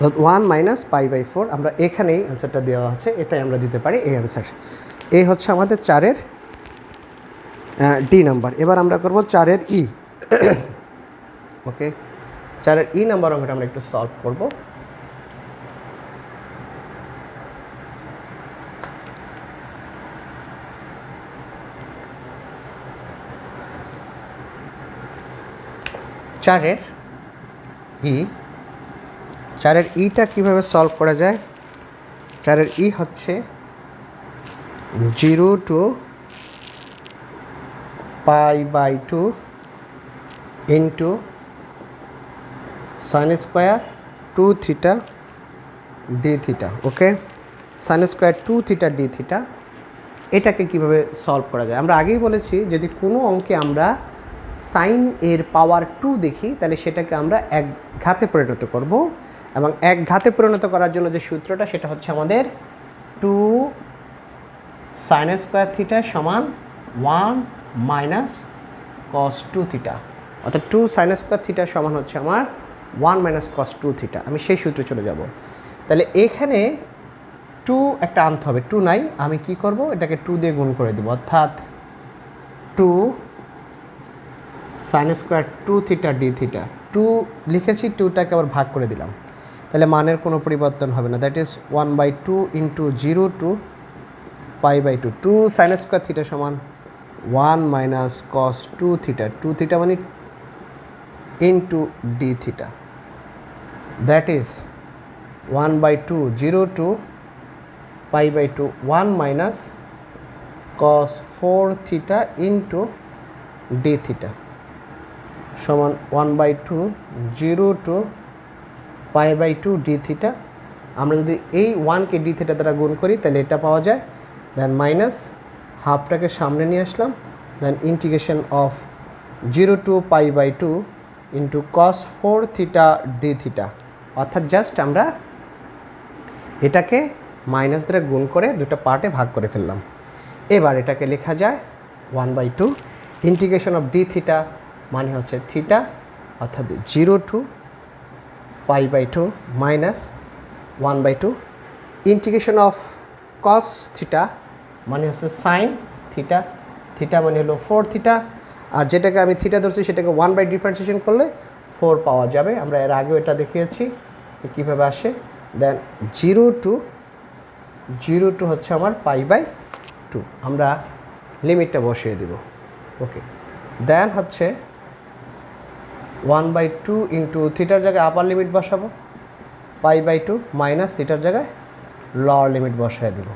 অর্থাৎ 1 মাইনাস π/4 আমরা এখানেই অ্যান্সারটা দেওয়া আছে, এটাই আমরা দিতে পারি এই অ্যান্সার। এই হচ্ছে আমাদের 4-এর ডি নাম্বার। এবার আমরা করব 4-এর ই। ওকে, 4-এর ই নাম্বার অঙ্কটা আমরা একটু সলভ করব। চারের ইটা কীভাবে সলভ করা যায়? 4-এর ই হচ্ছে 0 to π/2 into sine square 2 theta d theta. Okay, sine square 2 theta d theta, এটাকে কীভাবে সলভ করা যায়? আমরা আগেই বলেছি যদি কোনো অঙ্কে আমরা সাইন এর পাওয়ার 2 দেখি তাহলে সেটাকে আমরা এক ঘাতে পরিণত করব, এবং এক ঘাতে পরিণত করার জন্য যে সূত্রটা সেটা হচ্ছে আমাদের 2 সাইন স্কোয়ার থিটা সমান 1 মাইনাস কস 2 থিটা, অর্থাৎ 2 সাইন স্কোয়ার থিটা সমান হচ্ছে আমার 1 মাইনাস কস 2 থিটা। আমি সেই সূত্রে চলে যাব। তাহলে এখানে 2 একটা আনতে হবে, 2 নাই, আমি কি করব এটাকে 2 দিয়ে গুণ করে দেব, অর্থাৎ 2 sine square 2 theta d theta. 2 লিখেছি, 2টাকে আবার ভাগ করে দিলাম, তাহলে মানের কোনো পরিবর্তন হবে না, that is 1/2 into 0 to π/2। 2 sine square theta সমান 1 মাইনাস কস 2 থিটা, 2 থিটা মানে into d theta, that is 1/2 0 to π/2 1 minus cos 4 theta into d theta সমান 1/2 0 টু π/2 ডি থিটা। আমরা যদি এই 1কে ডি থিটা দ্বারা গুণ করি তাহলে এটা পাওয়া যায়, দেন মাইনাস হাফটাকে সামনে নিয়ে আসলাম, then integration of 0 to π/2 into cos 4 theta d theta, অর্থাৎ জাস্ট আমরা এটাকে মাইনাস দ্বারা গুণ করে দুটো পার্টে ভাগ করে ফেললাম। এবার এটাকে লেখা যায় 1/2 ইন্টিগ্রেশন অফ ডি থিটা মানে হচ্ছে থিটা, অর্থাৎ 0 to π/2 minus 1/2 integration of cos theta মানে হচ্ছে সাইন থিটা, থিটা মানে হলো 4 থিটা, আর যেটাকে আমি থিটা ধরছি সেটাকে 1 ডিফারেন্সিয়েশন করলে 4 পাওয়া যাবে। আমরা এর আগেও এটা দেখিয়েছি কীভাবে আসে। দেন 0 টু হচ্ছে আমার π/2 2 আমরা লিমিটটা বসিয়ে দেব ওকে দেন হচ্ছে 1/2 ইন্টু থিটার জায়গায় আপার লিমিট বসাবো π/2 মাইনাস থিটার জায়গায় লোয়ার লিমিট বসায় দেব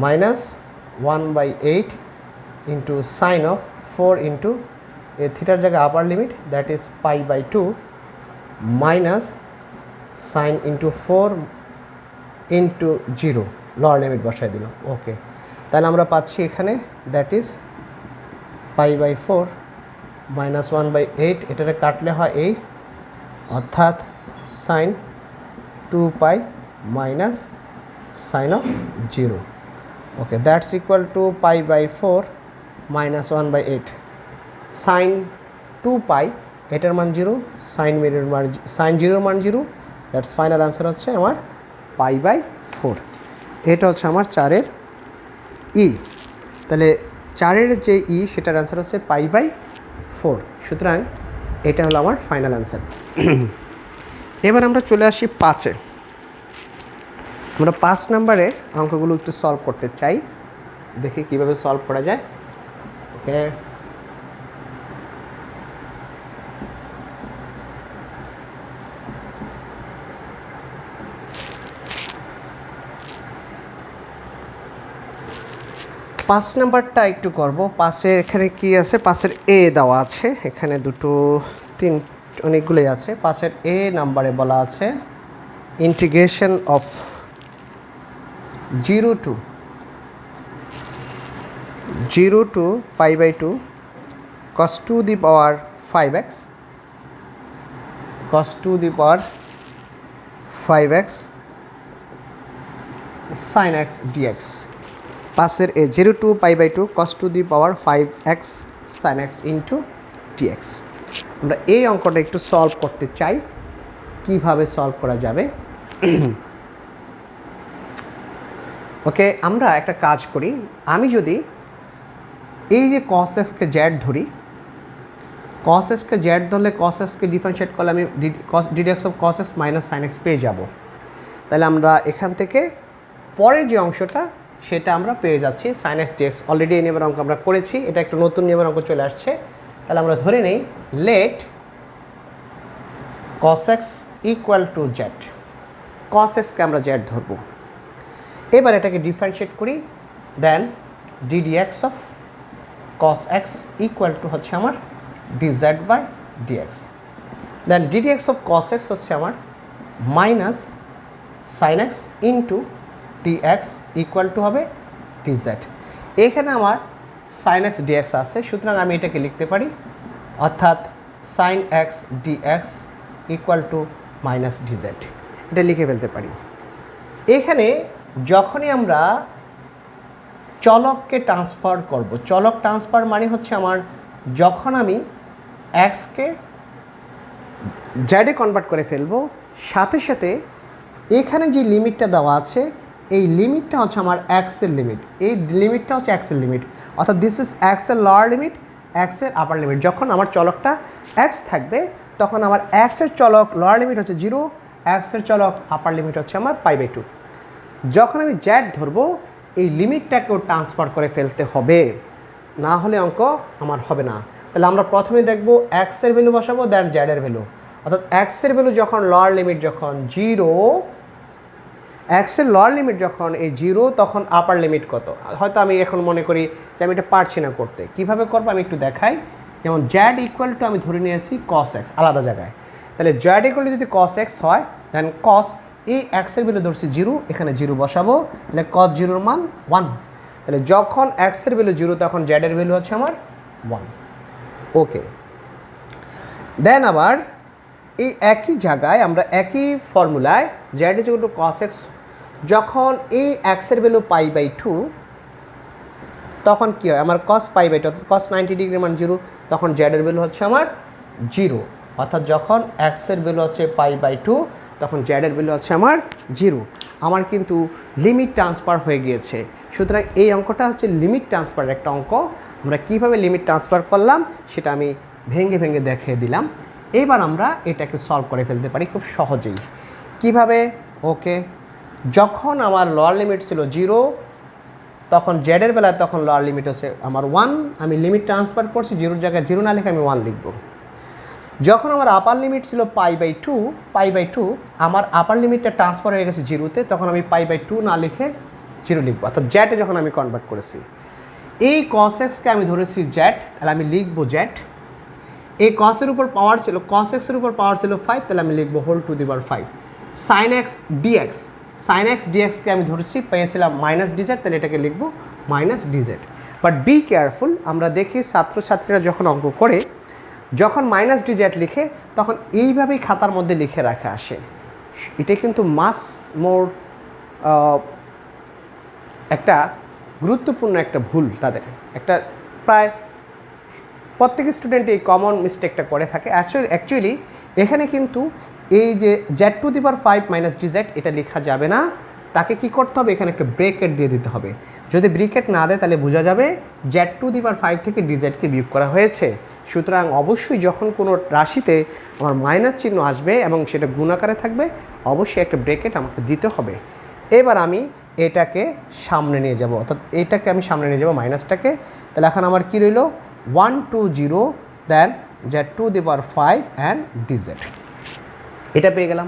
minus 1/8 into sine of 4 into এ থিটার জায়গায় upper limit that is π/2 minus sine into 4 into 0 lower limit বসায় দিল ওকে তাহলে আমরা পাচ্ছি এখানে দ্যাট ইজ π/4 মাইনাস 1/8 এটাকে কাটলে হয় এই অর্থাৎ sine 2π minus sine of 0 okay that's equal to π/4 minus 1/8 sine 2π এটার মান 0 সাইন 0 মান 0 দ্যাটস ফাইনাল আনসার হচ্ছে আমার π/4 এটা হচ্ছে আমার 4-এর ই তাহলে 4-এর যে ই সেটার আনসার হচ্ছে π/4 সুতরাং এটা হলো আমার ফাইনাল আনসার এবার আমরা চলে আসি 5-এ আমরা 5 নম্বরের অঙ্কগুলো একটু সলভ করতে চাই দেখি কিভাবে সলভ করা যায় ওকে পাঁচ নাম্বারটা একটু করব পাশে এখানে কি আছে পাশের এ দেওয়া আছে এখানে দুটো তিন অনেকগুলোই আছে পাশের এ নাম্বারে বলা আছে integration of 0 to π/2 cos 2 the power 5x cos 2 the power 5x sin x dx পাশের এ 0 to π/2 cos 2 the power 5x sin x into dx আমরা এই অঙ্কটা একটু সলভ করতে চাই কিভাবে সলভ করা যাবে ওকে আমরা একটা কাজ করি আমি যদি এই যে cos x কে z ধরি cos x কে z ধরলে cos x কে ডিফারেন্সিয়েট করলে আমি ddx of cos x minus sin x পেয়ে যাব তাহলে আমরা এখান থেকে পরের যে অংশটা সেটা আমরা পেয়ে যাচ্ছি sin x dx অলরেডি এই নিয়মের অঙ্ক আমরা করেছি এটা একটা নতুন নিয়মের অঙ্ক চলে আসছে তাহলে আমরা ধরে নেই let cos x equal to z cos x কে আমরা z ধরব এবার এটাকে ডিফারেন্সিয়েট করি then ddx of cos x equal to হচ্ছে আমার dz/dx then ddx of cos x হচ্ছে আমার minus sin x into dx equal to হবে dz এখানে আমার sin x dx আছে সুতরাং আমি এটাকে লিখতে পারি অর্থাৎ sin x dx equal two minus dz এটা লিখে ফেলতে পারি এখানে যখনই আমরা চলককে ট্রান্সফার করব চলক ট্রান্সফার মানে হচ্ছে আমার যখন আমি x কে z এ কনভার্ট করে ফেলবো সাথে সাথে এখানে যে লিমিটটা দেওয়া আছে এই লিমিটটা হচ্ছে আমার x এর লিমিট এই লিমিটটা হচ্ছে x এর লিমিট অর্থাৎ দিস ইজ x এর লোয়ার লিমিট x এর আপার লিমিট যখন আমার চলকটা x থাকবে তখন আমার x এর চলক লোয়ার লিমিট হচ্ছে 0 x এর চলক আপার লিমিট হচ্ছে আমার π/2 যখন আমি z ধরবো এই লিমিটটাকেও ট্রান্সফার করে ফেলতে হবে না হলে অঙ্ক আমার হবে না তাহলে আমরা প্রথমে দেখব x এর ভ্যালু বসাবো দেন z এর ভ্যালু অর্থাৎ x এর ভ্যালু যখন লোয়ার লিমিট যখন 0 x এর লোয়ার লিমিট যখন এই 0 তখন আপার লিমিট কত হয়তো আমি এখন মনে করি যে আমি এটা পারছি না করতে কিভাবে করব আমি একটু দেখাই যেমন z ইকুয়াল টু আমি ধরে নিয়েছি cos x আলাদা জায়গায় তাহলে z ইকুয়াল টু যদি cos x হয় দেন cos এই x এর ভ্যালু ধরছি 0 এখানে 0 বসাবো তাহলে cos 0 এর মান 1 তাহলে যখন x এর ভ্যালু 0 তখন z এর ভ্যালু হচ্ছে আমার 1 ওকে দেন আবার এই একই জায়গায় আমরা একই ফর্মুলায় z equal to cos x যখন এই x এর ভ্যালু π/2 তখন কি হয় আমার cos π/2 অর্থাৎ cos 90 ডিগ্রি মান 0 তখন z এর ভ্যালু হচ্ছে আমার 0 অর্থাৎ যখন x এর ভ্যালু হচ্ছে π/2 তখন z এর ভ্যালু হচ্ছে আমার 0 আমার কিন্তু লিমিট ট্রান্সফার হয়ে গিয়েছে সুতরাং এই অঙ্কটা হচ্ছে লিমিট ট্রান্সফারের একটা অঙ্ক আমরা কিভাবে লিমিট ট্রান্সফার করলাম সেটা আমি ভেঙে ভেঙে দেখিয়ে দিলাম এবার আমরা এটাকে সলভ করে ফেলতে পারি খুব সহজেই কিভাবে ওকে যখন আমার লোয়ার লিমিট ছিল 0 তখন জেডের বেলায় তখন লোয়ার লিমিট হচ্ছে আমার 1, আমি লিমিট ট্রান্সফার করছি, 0-র জায়গায় 0 না লিখে আমি 1 লিখব। যখন আমার আপার লিমিট ছিল পাই বাই টু, আমার আপার লিমিটটা ট্রান্সফার হয়ে গেছে 0-তে, তখন আমি পাই/2 না লিখে 0 লিখবো, অর্থাৎ জেডে যখন আমি কনভার্ট করেছি। এই cos x-কে আমি ধরেছি জেড, তাহলে আমি লিখবো জেড। এই cos-এর উপর পাওয়ার ছিল, cos x-এর উপর পাওয়ার ছিল 5, তাহলে আমি লিখবো whole to the power 5। sin x dx-কে আমি ধরেছি, পেয়েছিলাম -dz, তাহলে এটাকে লিখবো -dz। বাট বি কেয়ারফুল, আমরা দেখি ছাত্রছাত্রীরা যখন অঙ্ক করে, যখন -dz লিখে তখন এইভাবেই খাতার মধ্যে লিখে রাখা আসে। এটা কিন্তু মাস মোর একটা গুরুত্বপূর্ণ একটা ভুল, তাদের একটা প্রায় প্রত্যেক স্টুডেন্ট এই কমন মিস্টেকটা করে থাকে। অ্যাকচুয়ালি এখানে কিন্তু এই যে z⁵ -dz এটা লেখা যাবে না, তাকে কি করতে হবে, এখানে একটা ব্রেকেট দিয়ে দিতে হবে। যদি ব্রেকেট না দেয় তাহলে বোঝা যাবে z⁵ থেকে dz-কে বিয়োগ করা হয়েছে। সুতরাং অবশ্যই যখন কোনো রাশিতে আমার মাইনাস চিহ্ন আসবে এবং সেটা গুণাকারে থাকবে, অবশ্যই একটা ব্রেকেট আমাকে দিতে হবে। এবার আমি এটাকে সামনে নিয়ে যাব, অর্থাৎ এটাকে আমি সামনে নিয়ে যাব মাইনাসটাকে। তাহলে এখন আমার কী রইল, 1 2 0 দেন z⁵ অ্যান্ড dz, এটা পেয়ে গেলাম।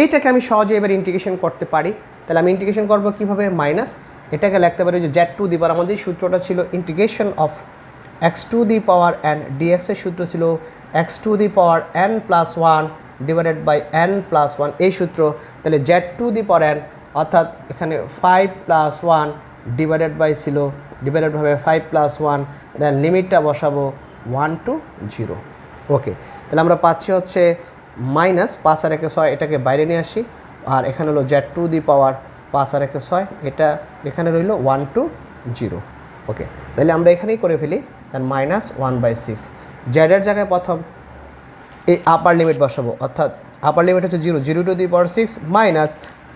এইটাকে আমি সহজে এবার ইন্টিগ্রেশন করতে পারি। তাহলে আমি ইন্টিগ্রেশন করবো কীভাবে, মাইনাস এটাকে লিখতে পারি যে z⁵ আমাদের সূত্রটা ছিল ইন্টিগ্রেশন অফ x⁵n dx-এর সূত্র ছিল x⁵n + 1 ডিভাইডেড বাই n + 1 এই সূত্র। তাহলে z⁵n অর্থাৎ এখানে 5 + 1 ডিভাইডেড বাই ছিল, ডিভাইডেড হবে 5 + 1, দেন লিমিটটা বসাবো 1 to 0। ওকে, তাহলে আমরা পাচ্ছি হচ্ছে -5 আর 6, এটাকে বাইরে নিয়ে আসি, আর এখানে হলো z⁵ 5 আর 6, এটা এখানে রইল 1 to 0। ওকে, তাহলে আমরা এখানেই করে ফেলি, দেন -1/6। জেডের জায়গায় প্রথম এই আপার লিমিট বসাবো, অর্থাৎ আপার লিমিট হচ্ছে 0, 0 to the power 6 মাইনাস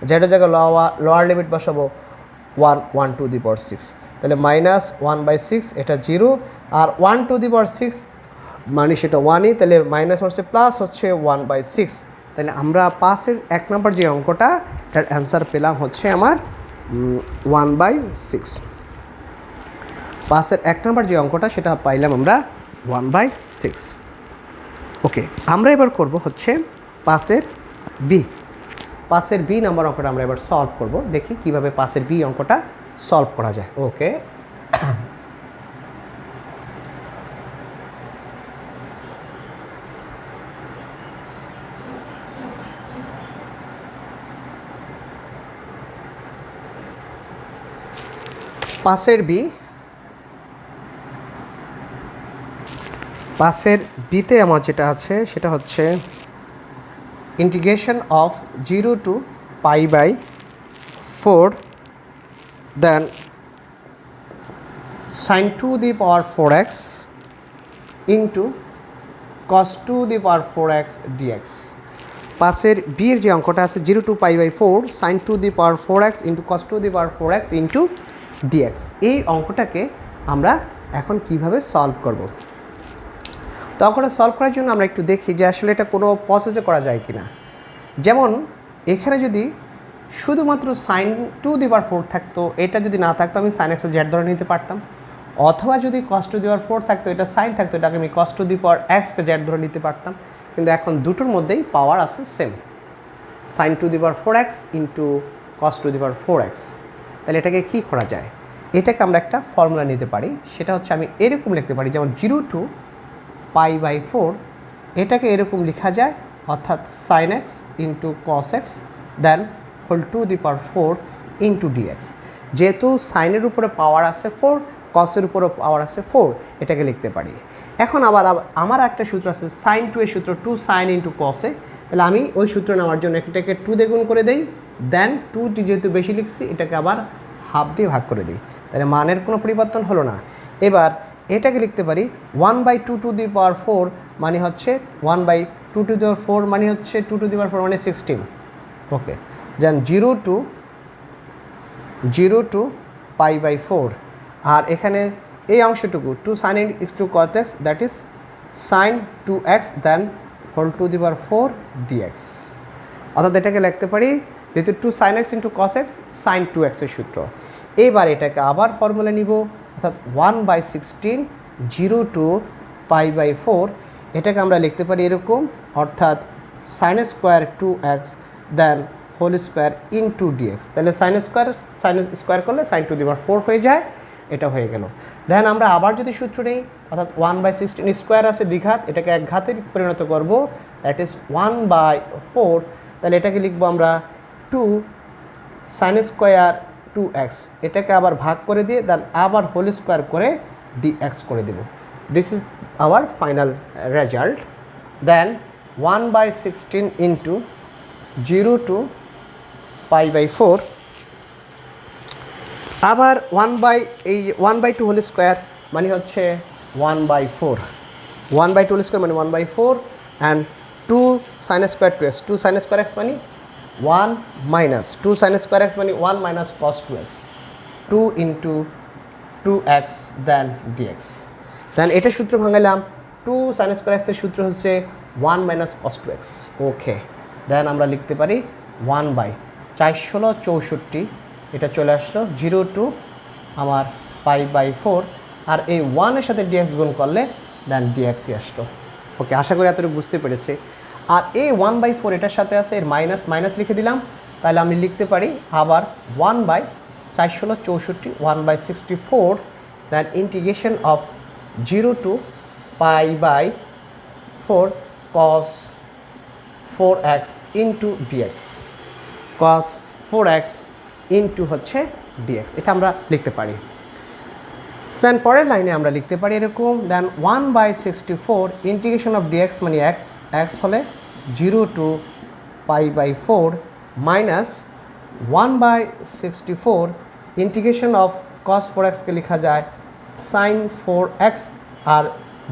জেডের জায়গায় লোয়ার লিমিট বসাবো 1 to the power 6, তাহলে -1/6 এটা 0, আর 1 to the power 6 মানে সেটা 1ই, তাহলে মাইনাস হচ্ছে প্লাস হচ্ছে 1/6। তাহলে আমরা 5-এর 1 নম্বর যে অঙ্কটা, এটার অ্যান্সার পেলাম হচ্ছে আমার 1/6। 5-এর 1 নম্বর যে অঙ্কটা সেটা পাইলাম আমরা 1/6। ওকে, আমরা এবার করব হচ্ছে 5-এর বি নাম্বার অঙ্কটা আমরা এবার সলভ করব। দেখি কিভাবে 5-এর বি অঙ্কটা সলভ করা যায়। ওকে, পাঁচের বিতে আমার যেটা আছে সেটা হচ্ছে integration of 0 to π/4 then sin 2 ^ 4x into cos 2 ^ 4x dx। 5-এর বিয়ের যে অঙ্কটা আছে 0 to π/4 sin 2 ^ 4x into cos 2 ^ 4x into dx, এই অঙ্কটাকে আমরা এখন কিভাবে সলভ করব। তো অঙ্কটা সলভ করার জন্য আমরা একটু দেখি যে আসলে এটা কোনো প্রসেসে করা যায় কি না। যেমন এখানে যদি শুধুমাত্র sin 2 ^ 4 থাকতো, এটা যদি না থাকতো আমি sin x-এর z ধরে নিতে পারতাম, অথবা যদি cos 2 ^ 4 থাকতো, এটা sin থাকতো, এটাকে আমি cos 2 ^ x-কে z ধরে নিতে পারতাম। কিন্তু এখন দুটোর মধ্যেই পাওয়ার আছে same, sin 2 ^ 4x into cos 2 ^ 4x। তাহলে এটাকে কি করা যায়, এটাকে আমরা একটা ফর্মুলা নিতে পারি, সেটা হচ্ছে আমি এরকম লিখতে পারি, যেমন 0 to π/4 এটাকে এরকম লেখা যায়, অর্থাৎ sin x into cos x then whole to the power 4 into dx। যেহেতু সাইনের উপরে পাওয়ার আছে 4, কসের উপরে পাওয়ার আছে 4, এটাকে লিখতে পারি। এখন আবার আমার একটা সূত্র আছে sin 2 এর সূত্র 2 sin ইন্টু cos-এ, তাহলে আমি ওই সূত্র নেওয়ার জন্য এটাকে 2 দিয়ে গুণ করে দেই, দেন 2টি যেহেতু বেশি লিখছি এটাকে আবার হাফ দিয়ে ভাগ করে দিই, তাহলে মানের কোনো পরিবর্তন হলো না। এবার এটাকে লিখতে পারি 1/2 to the power 4 মানে হচ্ছে 1/2 to the power 4 মানে হচ্ছে 2 to the power 4 মানে 16। ওকে, দেন 0 to π/4, আর এখানে এই অংশটুকু 2 sin into cos x that is sin 2x then whole to the power 4 dx। অর্থাৎ এটাকে লিখতে পারি যেহেতু 2 sin x into cos x sin 2x এর সূত্র। এবার এটাকে আবার ফর্মুলা নিব, অর্থাৎ 1/16 0 to π/4, এটাকে আমরা লিখতে পারি এরকম, অর্থাৎ sin square 2x then whole square into dx. তাহলে সাইন স্কোয়ার করলে sin টু দি পাওয়ার 4 হয়ে যায়, এটা হয়ে গেল। দেন আমরা আবার যদি সূত্র নেই, অর্থাৎ 1/16 স্কোয়ার আছে দ্বিঘাত, এটাকে এক ঘাতে পরিণত করব, দ্যাট ইজ 1/4। তাহলে এটাকে লিখবো আমরা 2 sin স্কোয়ার 2x, এটাকে আবার ভাগ করে দিয়ে দেন আবার হোল স্কোয়ার করে dx করে দেব। This is our final result. Then 1/16 into 0 to π/4, আবার 1/2 হোল স্কোয়ার মানে হচ্ছে 1/4, 1/2 হোল স্কোয়ার মানে 1/4, and 2 sin square 2x, 2 sin square x মানে 1 মাইনাস 2 sin স্কোয়ার x মানে 1 minus cos 2x, 2 into 2x দেন dx। দেন এটা সূত্র ভাঙালাম, 2 sin স্কোয়ার x এর সূত্র হচ্ছে 1 মাইনাস cos 2x। ওকে, দেন আমরা লিখতে পারি 1/4/64, এটা চলে আসলো 0 to আমার π/4, আর এই 1 এর সাথে dx গুণ করলে দেন dxই আসলো। ওকে, আশা করি এতটুকু বুঝতে পেরেছি। আর এই 1/4 এটার সাথে আছে, এর মাইনাস মাইনাস লিখে দিলাম, তাহলে আমি লিখতে পারি আবার 1/4/64 1/64, then integration of 0 to π/4 cos 4x into dx, cos 4x into হচ্ছে dx, এটা আমরা লিখতে পারি। দেন পরের লাইনে আমরা লিখতে পারি এরকম, দেন 1/64 ইন্টিগ্রেশন অফ dx মানে x হলে 0 to π/4 minus 1/64 integration of cos 4x কে লেখা যায় sin 4x R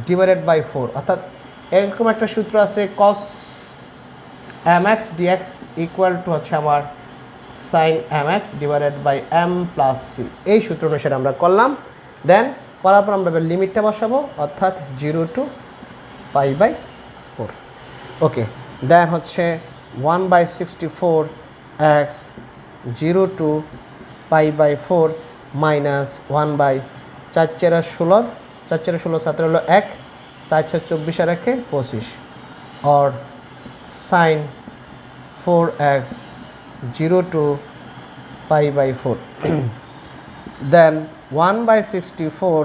divided by 4, অর্থাৎ এরকম একটা সূত্র আছে cos mx dx equal to হচ্ছে আমার sin mx divided by m plus c, এই সূত্র অনুসারে আমরা করলাম। দেন করার পর আমরা লিমিটটা বসাবো, অর্থাৎ 0 to π/4। ওকে, দেন হচ্ছে 1/64 x 0 to π/4 মাইনাস 1/4/16, 4/16 17 হলো 1, 4/24 আর 1 25, और sin 4x 0 to π/4। Then 1/64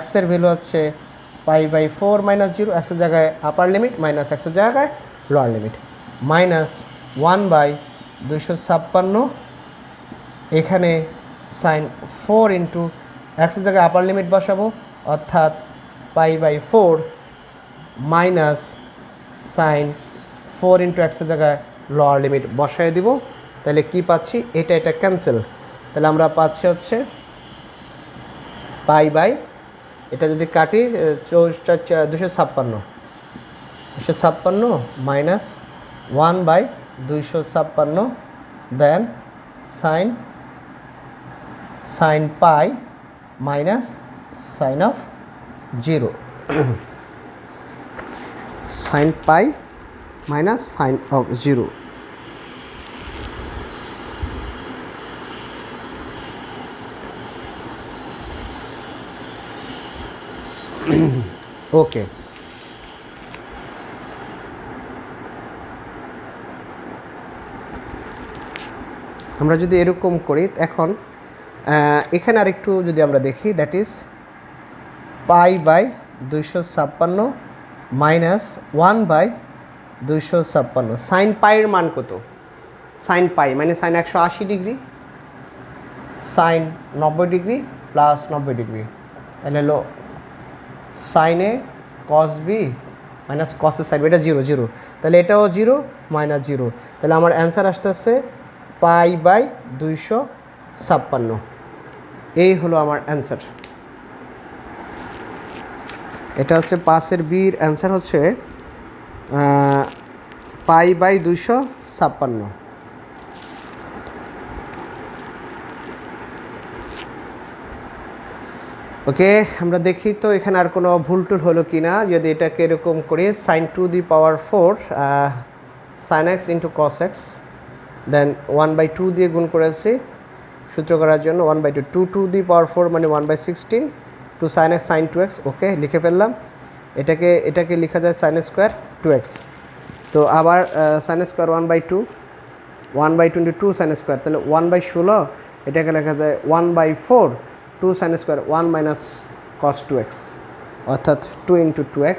x এর ভ্যালু হচ্ছে π/4 মাইনাস 0, x এর জায়গায় আপার লিমিট মাইনাস x এর জায়গায় লোয়ার লিমিট, মাইনাস 1/256, এখানে sin 4 ইন্টু x এর জায়গায় আপার লিমিট বসাবো, অর্থাৎ π/4 মাইনাস sin 4 ইন্টু x এর জায়গায় লোয়ার লিমিট বসাই দিব। তাহলে কি পাচ্ছি, এটা ক্যান্সেল, তাহলে আমরা পাচ্ছি হচ্ছে এটা যদি কাটি 256 মাইনাস 1/256, দেন sin পাই মাইনাস sin অফ 0, sin পাই মাইনাস sin অফ 0। ওকে, আমরা যদি এরকম করি, এখন এখানে আরেকটু যদি আমরা দেখি, দ্যাট ইজ π/256 মাইনাস 1/256, সাইন পাইয়ের মান কত, সাইন পাই মানে sine 180 degree, sine 90 degree plus 90 degree, তাহলে হলো সাইনে কস বি মাইনাস কসের সাইড, এটা 0 0, তাহলে এটাও 0 মাইনাস 0, তাহলে আমার অ্যান্সার আসতেছে π/256, এই হলো আমার অ্যান্সার। এটা হচ্ছে 5-এর বির অ্যান্সার হচ্ছে π/256। ওকে, আমরা দেখি তো এখানে আর কোনো ভুল টুল হলো কি না। যদি এটাকে এরকম করি, sin to the power 4 sin x into cos x, দেন 1/2 দিয়ে গুণ করেছি, সূত্র করার জন্য 1/2 2 টু দি পাওয়ার 4 মানে 1/16 to sine x sine 2x। Okay, লিখে ফেললাম। এটাকে লেখা যায় সাইন স্কোয়ার 2x। তো আবার sine square 1/2 1/2 into 2 sine square, তাহলে 1/16 এটাকে লেখা যায় 1/4 2 সাইন স্কোয়ার 1 মাইনাস কস 2x, অর্থাৎ 2 ইন্টু 2x।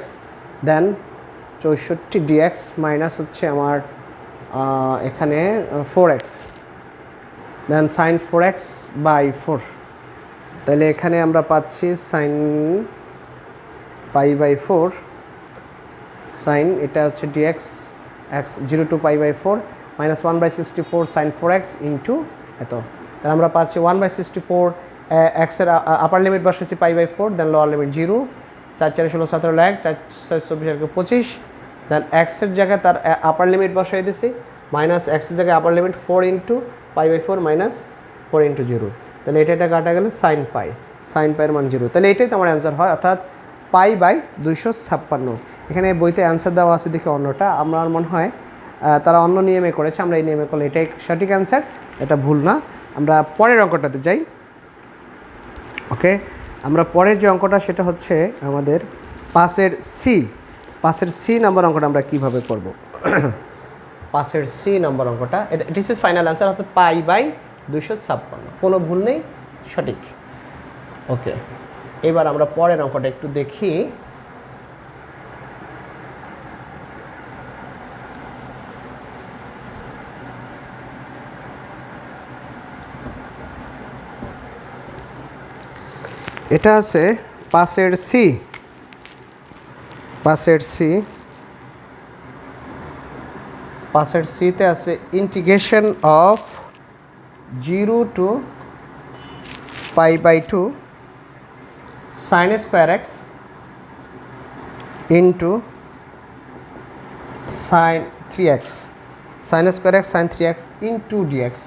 দেন 64 dx মাইনাস হচ্ছে আমার এখানে 4x, then sign 4x by 4। তাহলে এখানে আমরা পাচ্ছি সাইন পাই বাই 4 সাইন, এটা হচ্ছে dx x 0 to pi by 4 minus 1/64 sine 4x into এত। তাহলে আমরা পাচ্ছি 1/64 এক্সের আপার লিমিট বসেছি pi by 4, then lower limit 0, 4 4 16 17 1, 4 6 24 25, দেন এক্সের জায়গায় তার আপার লিমিট বসাই দিছি মাইনাস এক্সের জায়গায় upper limit 4 into pi by 4 minus 4 into 0। তাহলে এটা কাটা গেলে সাইন পাইয়ের মান 0। তাহলে এটাই তো আমার অ্যান্সার হয়, অর্থাৎ পাই বাই 256। এখানে বইতে অ্যান্সার দেওয়া আছে দেখে অন্যটা, আমার মনে হয় তারা অন্য নিয়মে করেছে, আমরা এই নিয়মে করলে এটাই সঠিক অ্যান্সার, এটা ভুল না। আমরা পরের অঙ্কটাতে যাই। ওকে, আমরা পরের যে অঙ্কটা সেটা হচ্ছে আমাদের 5-এর সি নাম্বার অঙ্কটা আমরা কীভাবে করব। 5-এর সি নাম্বার অঙ্কটা, এটা দিস ইজ ফাইনাল অ্যান্সার, অর্থাৎ পাই বাই 256, কোনো ভুল নেই, সঠিক। ওকে, এবার আমরা পরের অঙ্কটা একটু দেখি। এটা আছে 5-এর সিতে আছে integration of 0 to pi by 2 sine square x into sine 3x, sine square x sine 3x into dx.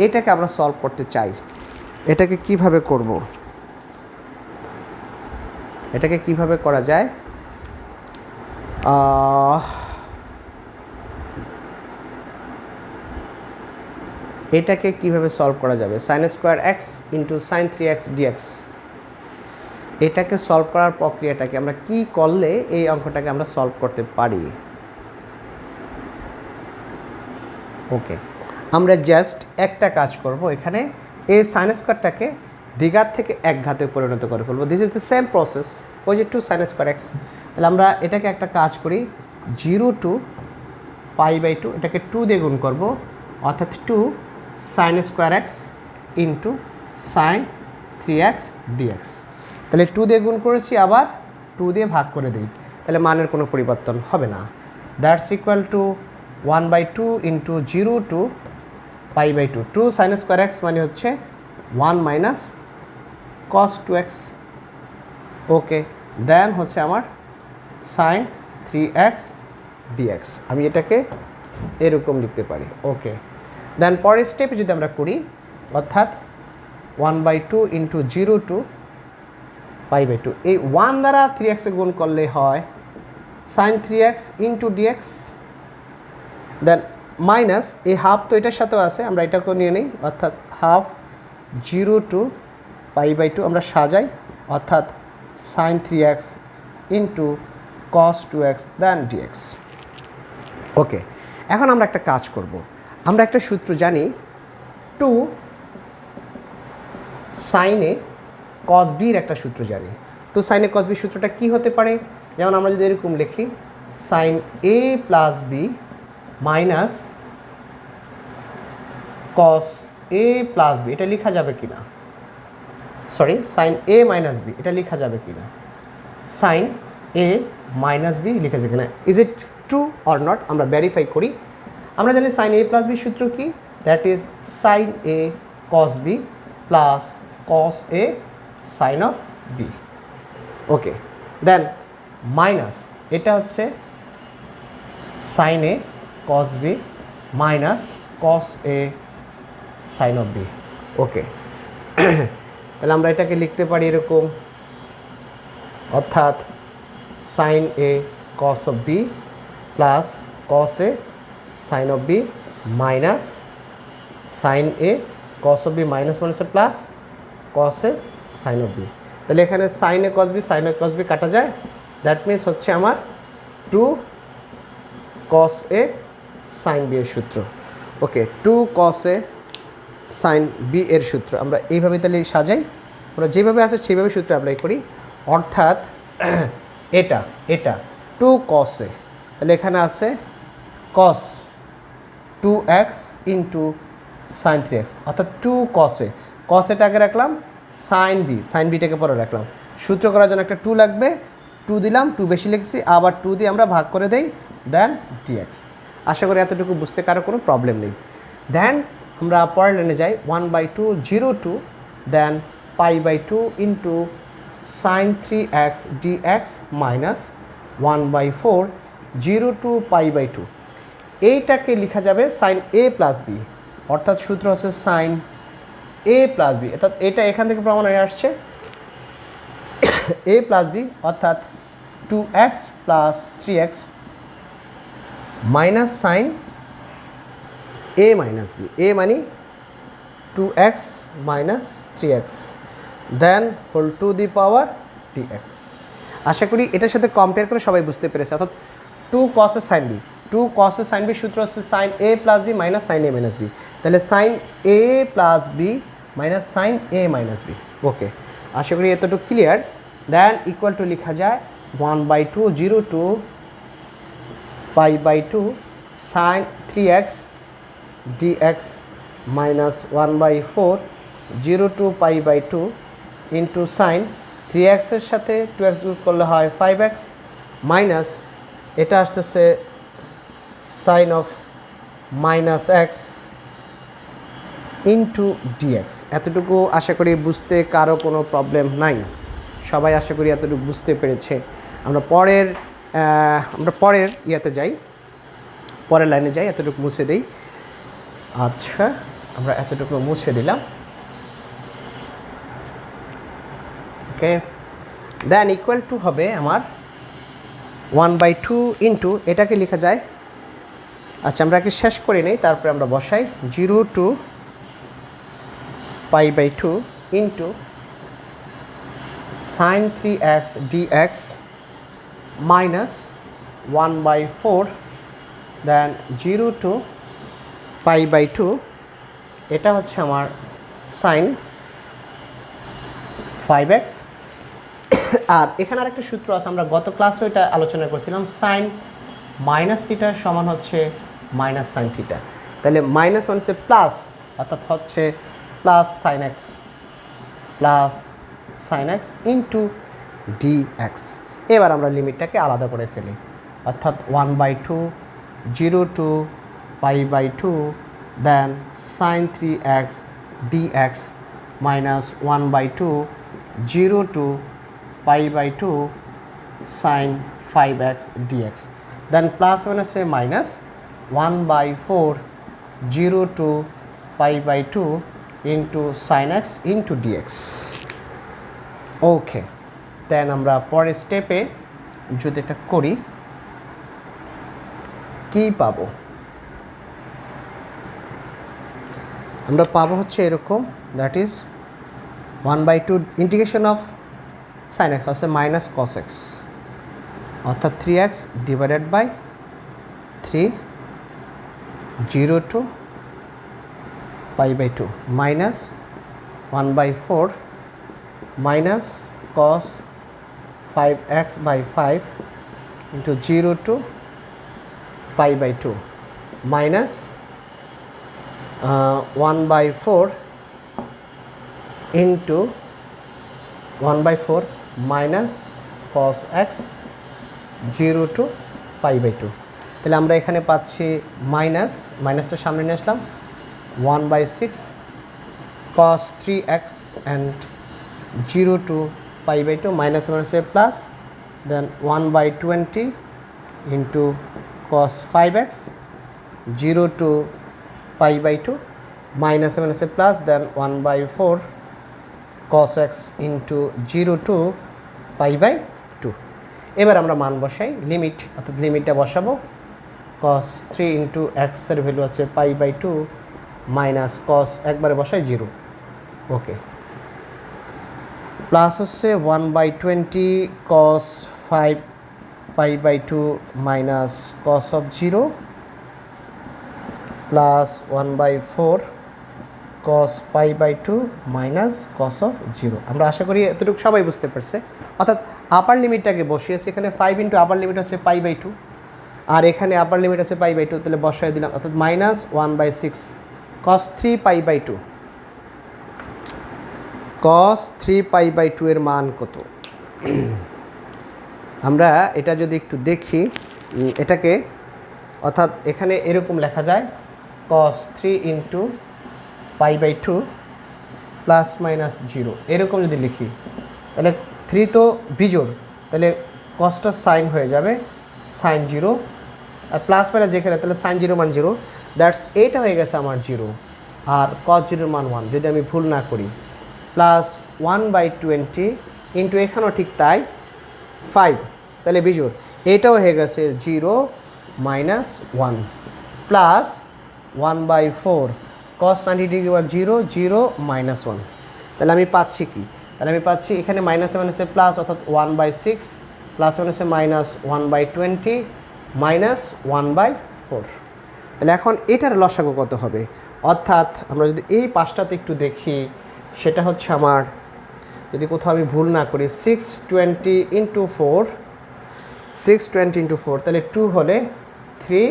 এটাকে আমরা সলভ করতে চাই। এটাকে কিভাবে করব, এটাকে কিভাবে করা যায়? এটাকে কিভাবে সলভ করা যাবে? Sine square x into sine 3x dx, এটাকে সলভ করার প্রক্রিয়াটাকে আমরা কি করলে এই অঙ্কটাকে আমরা সলভ করতে পারি? ওকে, আমরা জাস্ট একটা কাজ করব, এখানে এই সাইন স্কোয়ারটাকে দ্বিঘাত থেকে এক ঘাতে পরিণত করে ফেলবো। This is the same process, ওই যে 2 সাইন স্কোয়ার এক্স। তাহলে আমরা এটাকে একটা কাজ করি, 0 টু পাই বাই 2, এটাকে 2 দিয়ে গুণ করবো, অর্থাৎ 2 sine square x into sine 3x dx. তাহলে 2 দিয়ে গুণ করেছি, আবার 2 দিয়ে ভাগ করে দিই, তাহলে মানের কোনো পরিবর্তন হবে না। That's equal to 1/2 into 0 to pi by 2। 2 sine square x মানে হচ্ছে 1 মাইনাস কস 2x। ওকে, দেন হচ্ছে আমার সাইন 3x ডিএক্স। আমি এটাকে এরকম লিখতে পারি। ওকে, দেন পরের স্টেপে যদি আমরা করি, অর্থাৎ 1/2 ইন্টু 0 টু পাই বাই 2, এই 1 দ্বারা 3x এ গুণ করলে হয় sign 3x into dx. Than minus এই হাফ তো এটার সাথেও আছে, আমরা এটাকেও নিয়ে নিই, অর্থাৎ হাফ 0 টু পাই বাই 2 আমরা সাজাই, অর্থাৎ sine 3x into cos 2x then dx. Okay, এখন আমরা একটা কাজ করব, আমরা একটা সূত্র জানি, 2 সাইনে কস বির একটা সূত্র জানি। 2 সাইনে কস বির সূত্রটা কি হতে পারে? যেমন আমরা যদি এরকম লিখি, sign a plus B minus cos A plus B, এটা লেখা যাবে কি না? Sorry, sign a minus B, এটা লেখা যাবে কি না? সাইন এ মাইনাস বি লেখা যাবে কিনা? Is it true or not? আমরা ভেরিফাই করি। আমরা জানি সাইন এ প্লাস বি সূত্র কি? That is sine A cos b plus cos A sine of b. Okay, then minus এটা হচ্ছে sine A cos b minus cos A sine of b. Okay, তাহলে আমরা এটাকে লিখতে পারি এরকম, অর্থাৎ sine A cos of b plus cos A sine of B minus sine A cos of B minus one হচ্ছে plus cos A sine of B. তাহলে এখানে সাইন এ কস বি সাইন এ কস বি কাটা যায়, that means হচ্ছে আমার 2 কস এ sign B এর সূত্র। ওকে, 2 কস এ sign B এর সূত্র আমরা এইভাবে তাহলে সাজাই, আমরা যেভাবে আছে সেইভাবে সূত্র অ্যাপ্লাই করি। অর্থাৎ এটা এটা 2 কস এ, তাহলে এখানে আছে কস 2x ইন্টু সাইন 3x, অর্থাৎ 2 কসে, কসেটাকে রাখলাম, সাইন বিটাকে পরে রাখলাম। সূত্র করার জন্য একটা 2 লাগবে, 2 দিলাম, 2 বেশি লিখছি, আবার 2 দিয়ে আমরা ভাগ করে দেই, দেন dx। আশা করি এতটুকু বুঝতে কারো কোনো প্রবলেম নেই। দেন আমরা পরের লাইনে যাই, 1/2 0 to then π/2 into sine 3x dx minus 1/4 0 to π/2। এইটাকে লেখা যাবে সাইন এ প্লাস বি, অর্থাৎ সূত্র হচ্ছে সাইন এ প্লাস বি, অর্থাৎ এটা এখান থেকে প্রমাণ হয়ে আসছে এ প্লাস বি, অর্থাৎ 2x plus 3x minus sine a minus b, এ মানে 2x minus 3x then whole to the power dx। আশা করি এটার সাথে কম্পেয়ার করে সবাই বুঝতে পেরেছে। অর্থাৎ 2 cos এ সাইন বি, 2 cos এ সাইন বি সূত্র হচ্ছে sine a plus B minus sine a minus B, তাহলে sign a plus B minus sine a minus B. ওকে, আশা করি এতটুকু ক্লিয়ার। দেন ইকুয়াল টু লেখা যায় 1/2 0 to π/2 sine 3x dx minus 1/4 0 to π/2 into sine 3x এর সাথে 2x যোগ করলে হয় 5x মাইনাস এটা আসতেছে sine of minus x into dx. এতটুকু আশা করি বুঝতে কারো কোনো প্রবলেম নাই, সবাই আশা করি এতটুকু বুঝতে পেরেছে। আমরা পরের ইয়াতে যাই, পরের লাইনে যাই, এতটুকু মুছে দিই। আচ্ছা, আমরা এতটুকু মুছে দিলাম। ওকে, দেন ইকুয়াল টু হবে আমার 1/2 ইন্টু এটাকে লেখা যায়, আচ্ছা আমরা একে শেষ করে নেই, তারপরে আমরা বসাই 0 to π/2 into sine 3x dx minus 1/4 then 0 to π/2, এটা হচ্ছে আমার সাইন 5x। আর এখানে আরেকটা সূত্র আছে, আমরা গত ক্লাসে এটা আলোচনা করছিলাম, সাইন মাইনাস থিটা সমান হচ্ছে মাইনাস সাইন থিটা, তাহলে মাইনাস মানে হচ্ছে প্লাস, অর্থাৎ হচ্ছে plus sine x into dx. এবার আমরা লিমিটটাকে আলাদা করে ফেলি, অর্থাৎ 1/2 0 to π/2 then sine 3x dx minus 1/2 0 to π/2 sine 5x dx then plus মানে হচ্ছে minus 1/4 0 to π/2 into sine x into dx. Okay, then আমরা পরের স্টেপে যদি এটা করি কি পাবো, আমরা পাবো হচ্ছে এরকম, that is 1/2 integration of sine x হচ্ছে মাইনাস কস এক্স, অর্থাৎ 3x divided by 3 0 to π/2 minus 1/4 minus cos 5x by 5 into 0 to π/2 minus 1/4 into 1/4 minus cos x 0 to π/2। তাহলে আমরা এখানে পাচ্ছি মাইনাসটা সামনে নিয়ে আসলাম, 1/6 cos 3x and 0 to π/2 minus মাইনাসে plus then 1/20 into cos 5x 0 to π/2 minus মাইনাসে plus then 1/4 cos x into 0 to π/2। এবার আমরা মান বসাই, লিমিট, অর্থাৎ লিমিটটা বসাবো, cos 3 ইন্টু x এর ভ্যালু হচ্ছে π/2 মাইনাস কস একবারে বসাই 0, ওকে, প্লাস হচ্ছে 1/20 cos 5 π/2 minus cos of 0 plus 1/4 cos π/2 minus cos of 0। আমরা আশা করি এতটুকু সবাই বুঝতে পারছে। অর্থাৎ আপার লিমিটটাকে বসিয়েছি, এখানে 5 ইন্টু আপার লিমিট হচ্ছে π/2 আর এখানে আপার লিমিট আছে π/2, তাহলে বসাই দিলাম, অর্থাৎ মাইনাস 1/6 cos 3 π/2। cos 3 π/2 এর মান কত? আমরা এটা যদি একটু দেখি এটাকে, অর্থাৎ এখানে এরকম লেখা যায় cos 3 ইন্টু π/2 প্লাস মাইনাস 0, এরকম যদি লিখি তাহলে 3 তো বিজোড়, তাহলে কসটা সাইন হয়ে যাবে সাইন 0 আর প্লাস মাইনাস যেখানে, তাহলে সাইন 0 মান 0, দ্যাটস এইটা হয়ে গেছে আমার 0 আর cos 0 মান 1 যদি আমি ভুল না করি, প্লাস 1/20 ইন্টু এখানেও ঠিক তাই 5, তাহলে বিজোড় এইটাও হয়ে গেছে 0 মাইনাস 1 প্লাস 1/4 cos 90 ডিগ্রি বা 0 0 মাইনাস 1, তাহলে আমি পাচ্ছি কি? তাহলে আমি পাচ্ছি এখানে মাইনাসে মাইনাসে প্লাস, অর্থাৎ 1/6 প্লাস মাইনাসে মাইনাস 1/20 মাইনাস 1/4। তাহলে এখন এটার লসাগু কত হবে? অর্থাৎ আমরা যদি এই পাশটাতে একটু দেখি, সেটা হচ্ছে আমার, যদি কোথাও আমি ভুল না করি, 620 ইন্টু 4 তাহলে 2 হলে 3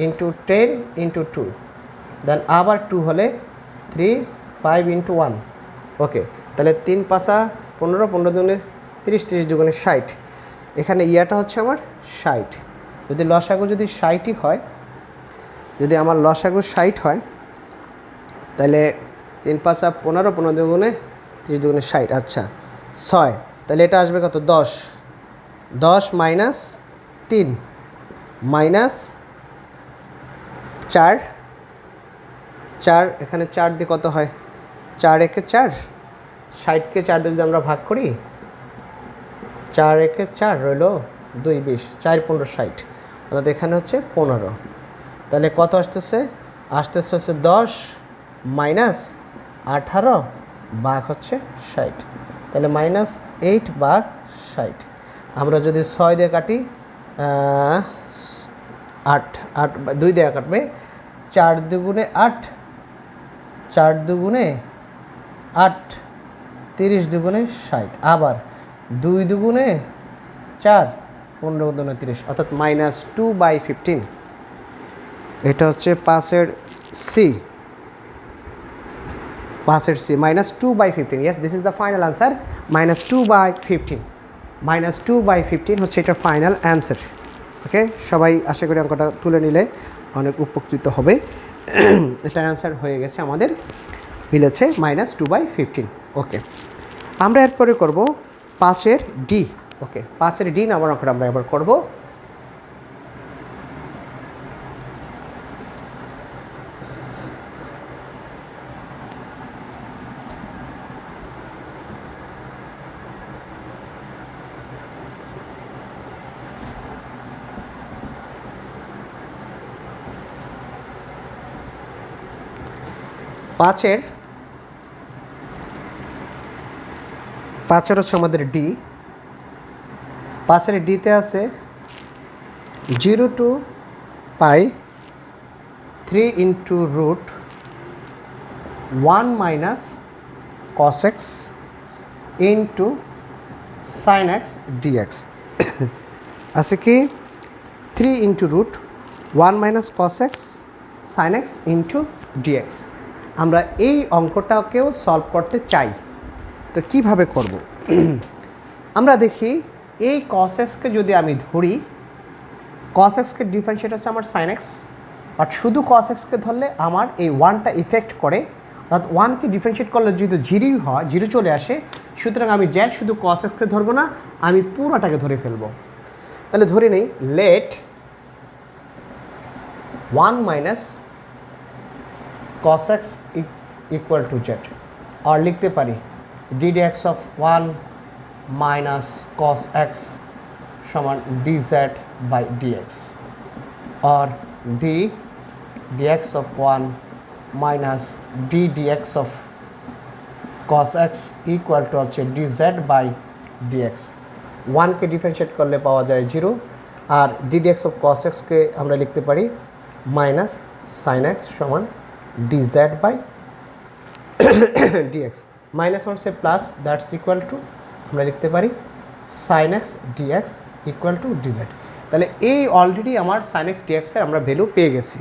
ইন্টু 10 ইন্টু 2, দেন আবার 2 হলে 3 5 ইন্টু 1, ওকে, তাহলে 3 পাঁচা 15 15 দুগুণে 30 30 দুগুণে 60, এখানে ইয়াটা হচ্ছে আমার 60। যদি লসাগু যদি 60ই হয়, যদি আমার লসাগু 60 হয়, তাহলে 3 পাঁচা 15 15 দুগুণে 30 দুগুণে 60, আচ্ছা 6, তাহলে এটা আসবে কত? 10 10 মাইনাস 3 মাইনাস 4 4, এখানে 4 দিয়ে কত হয়? 4 একে 4, 60কে 4 দিয়ে যদি আমরা ভাগ করি, 4 একে 4 রইল 2 20, 4 15 60, অর্থাৎ এখানে হচ্ছে 15, তাহলে কত আসতেছে? আসতেছে হচ্ছে 10 মাইনাস 18 ভাগ হচ্ছে 60, তাহলে মাইনাস 8 ভাগ 60। আমরা যদি 6 দিয়ে কাটি, 8 8 2 দিয়ে কাটবে, 4 দুগুণে 8 4 দুগুণে 8 30 দুগুণে 60, আবার 2 দুগুণে 4 15 দুগুণে 30, অর্থাৎ মাইনাস 2/15। এটা হচ্ছে 5-এর C, minus 2/15। Yes, this is the final answer, minus 2/15। Minus 2/15 হচ্ছে এটা ফাইনাল অ্যান্সার। ওকে, সবাই আশা করি অঙ্কটা তুলে নিলে অনেক উপকৃত হবে। এটার অ্যান্সার হয়ে গেছে আমাদের, মিলেছে মাইনাস 2/15। ওকে, আমরা এরপরে করব 5-এর ডি। ওকে, 5-এর ডি নাম্বার অঙ্কটা আমরা এবার করব। পাঁচের হচ্ছে আমাদের ডি। 5-এর ডিতে আছে 0 to pi 3 into root 1 minus cos x into sine x dx. আছে কি 3 into root 1 minus cos x sine x into dx. আমরা এই অঙ্কটাকেও সলভ করতে চাই, তো কিভাবে করব? আমরা দেখি এই কস এক্সকে যদি আমি ধরি, কস এক্সকে ডিফারেন্সিয়েট হচ্ছে আমার সাইন এক্স, বাট শুধু কস এক্সকে ধরলে আমার এই 1টা ইফেক্ট করে, অর্থাৎ 1কে ডিফারেন্সিয়েট করলে যদি 0 হয়, 0 চলে আসে, সুতরাং আমি জেড শুধু কস এক্সকে ধরবো না, আমি পুরোটাকে ধরে ফেলবো। তাহলে ধরে নেই let 1 minus cos x equal to z, और लिखते पारी d dx of 1 minus cos x समान dz by dx, और d dx of 1 minus d dx of cos x equal to হচ্ছে ডিজেড বাই ডিএক্স। ওয়ানকে ডিফারেন্সিয়েট করলে পাওয়া যায় 0, আর ডি ডিএক্স অফ কস এক্সকে আমরা লিখতে পারি মাইনাস সাইন এক্স সমান dz by dx. Minus one সে প্লাস, দ্যাটস ইকুয়াল টু আমরা লিখতে পারি sine x dx equal to dz. তাহলে এই অলরেডি আমার সাইন এক্স ডিএক্সের আমরা ভ্যালু পেয়ে গেছি।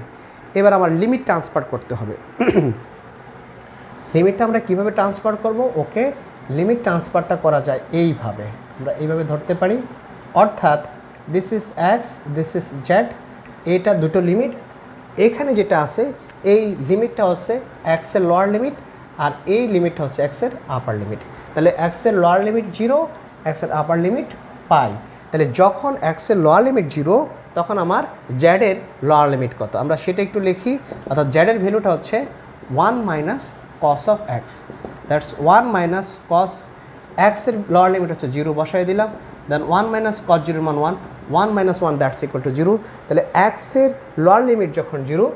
এবার আমার লিমিট ট্রান্সফার করতে হবে। লিমিটটা আমরা কীভাবে ট্রান্সফার করব? ওকে, লিমিট ট্রান্সফারটা করা যায় এইভাবে, আমরা এইভাবে ধরতে পারি। অর্থাৎ this is x, this is Z, এটা দুটো লিমিট। এখানে যেটা আছে এই লিমিটটা হচ্ছে এক্সের লোয়ার লিমিট, আর এই লিমিটটা হচ্ছে এক্সের আপার লিমিট। তাহলে এক্সের লোয়ার লিমিট 0, এক্সের আপার লিমিট পাই। তাহলে যখন এক্সের লোয়ার লিমিট 0, তখন আমার জেডের লোয়ার লিমিট কত আমরা সেটা একটু লিখি। অর্থাৎ জেডের ভ্যালুটা হচ্ছে 1 minus cos of x, that's 1 minus কস এক্সের লোয়ার লিমিট হচ্ছে 0 বসাই দিলাম। দেন 1 মাইনাস কস 0 মান 1, 1 মাইনাস 1 দ্যাটস ইকুয়াল টু 0। তাহলে এক্সের লোয়ার লিমিট যখন 0,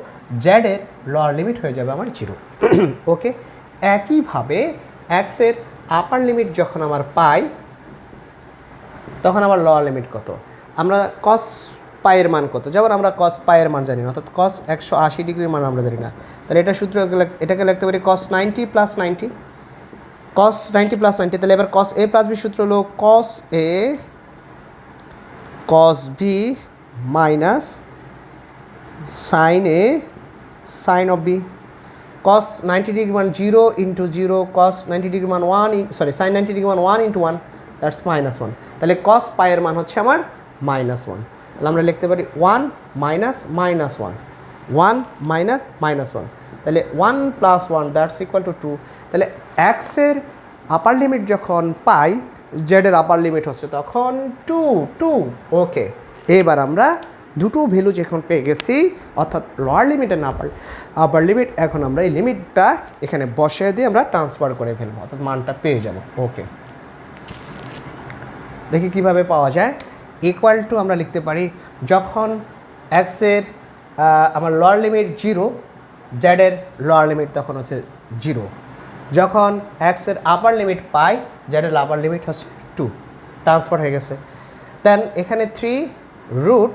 জেডের লোয়ার লিমিট হয়ে যাবে আমার 0। ওকে, একইভাবে এক্সের আপার লিমিট যখন আমার পাই, তখন আমার লোয়ার লিমিট কত? আমরা কস পায়ের মান কত, যেমন আমরা কস পায়ের মান জানি না, অর্থাৎ কস 180 ডিগ্রির মান আমরা জানি না। তাহলে এটা সূত্র এটাকে লিখতে পারি কস 90 প্লাস 90, কস 90 প্লাস 90। তাহলে এবার কস এ প্লাস বি সূত্র হলো cos a cos b minus sine a sine of b. Cos 90 degree মান 0 ইন্টু 0, কস 90 ডিগ্রি মান 1, সাইন 90 ডিগ্রি মান 1 ইন্টু 1, দ্যাটস মাইনাস 1। তাহলে কস পায়ের মান হচ্ছে আমার -1। তাহলে আমরা লিখতে পারি 1 মাইনাস -1, 1 মাইনাস -1। তাহলে 1 প্লাস 1 দ্যাটস ইকুয়াল টু 2। তাহলে এক্সের আপার লিমিট যখন পাই, জেডের আপার লিমিট হচ্ছে তখন 2। ওকে, এবার আমরা দুটো ভ্যালু যখন পেয়ে গেছি, অর্থাৎ লোয়ার লিমিট আর আপার লিমিট, এখন আমরা এই লিমিটটা এখানে বসিয়ে দিয়ে আমরা ট্রান্সফার করে ফেলবো, অর্থাৎ মানটা পেয়ে যাব। ওকে, দেখি কিভাবে পাওয়া যায়। ইকুয়াল টু আমরা লিখতে পারি যখন এক্সের আমার লোয়ার লিমিট 0, জেডের লোয়ার লিমিট তখন হচ্ছে 0। যখন এক্সের আপার লিমিট পাই, জেডের আপার লিমিট হচ্ছে 2, ট্রান্সফার হয়ে গেছে। দেন এখানে 3 রুট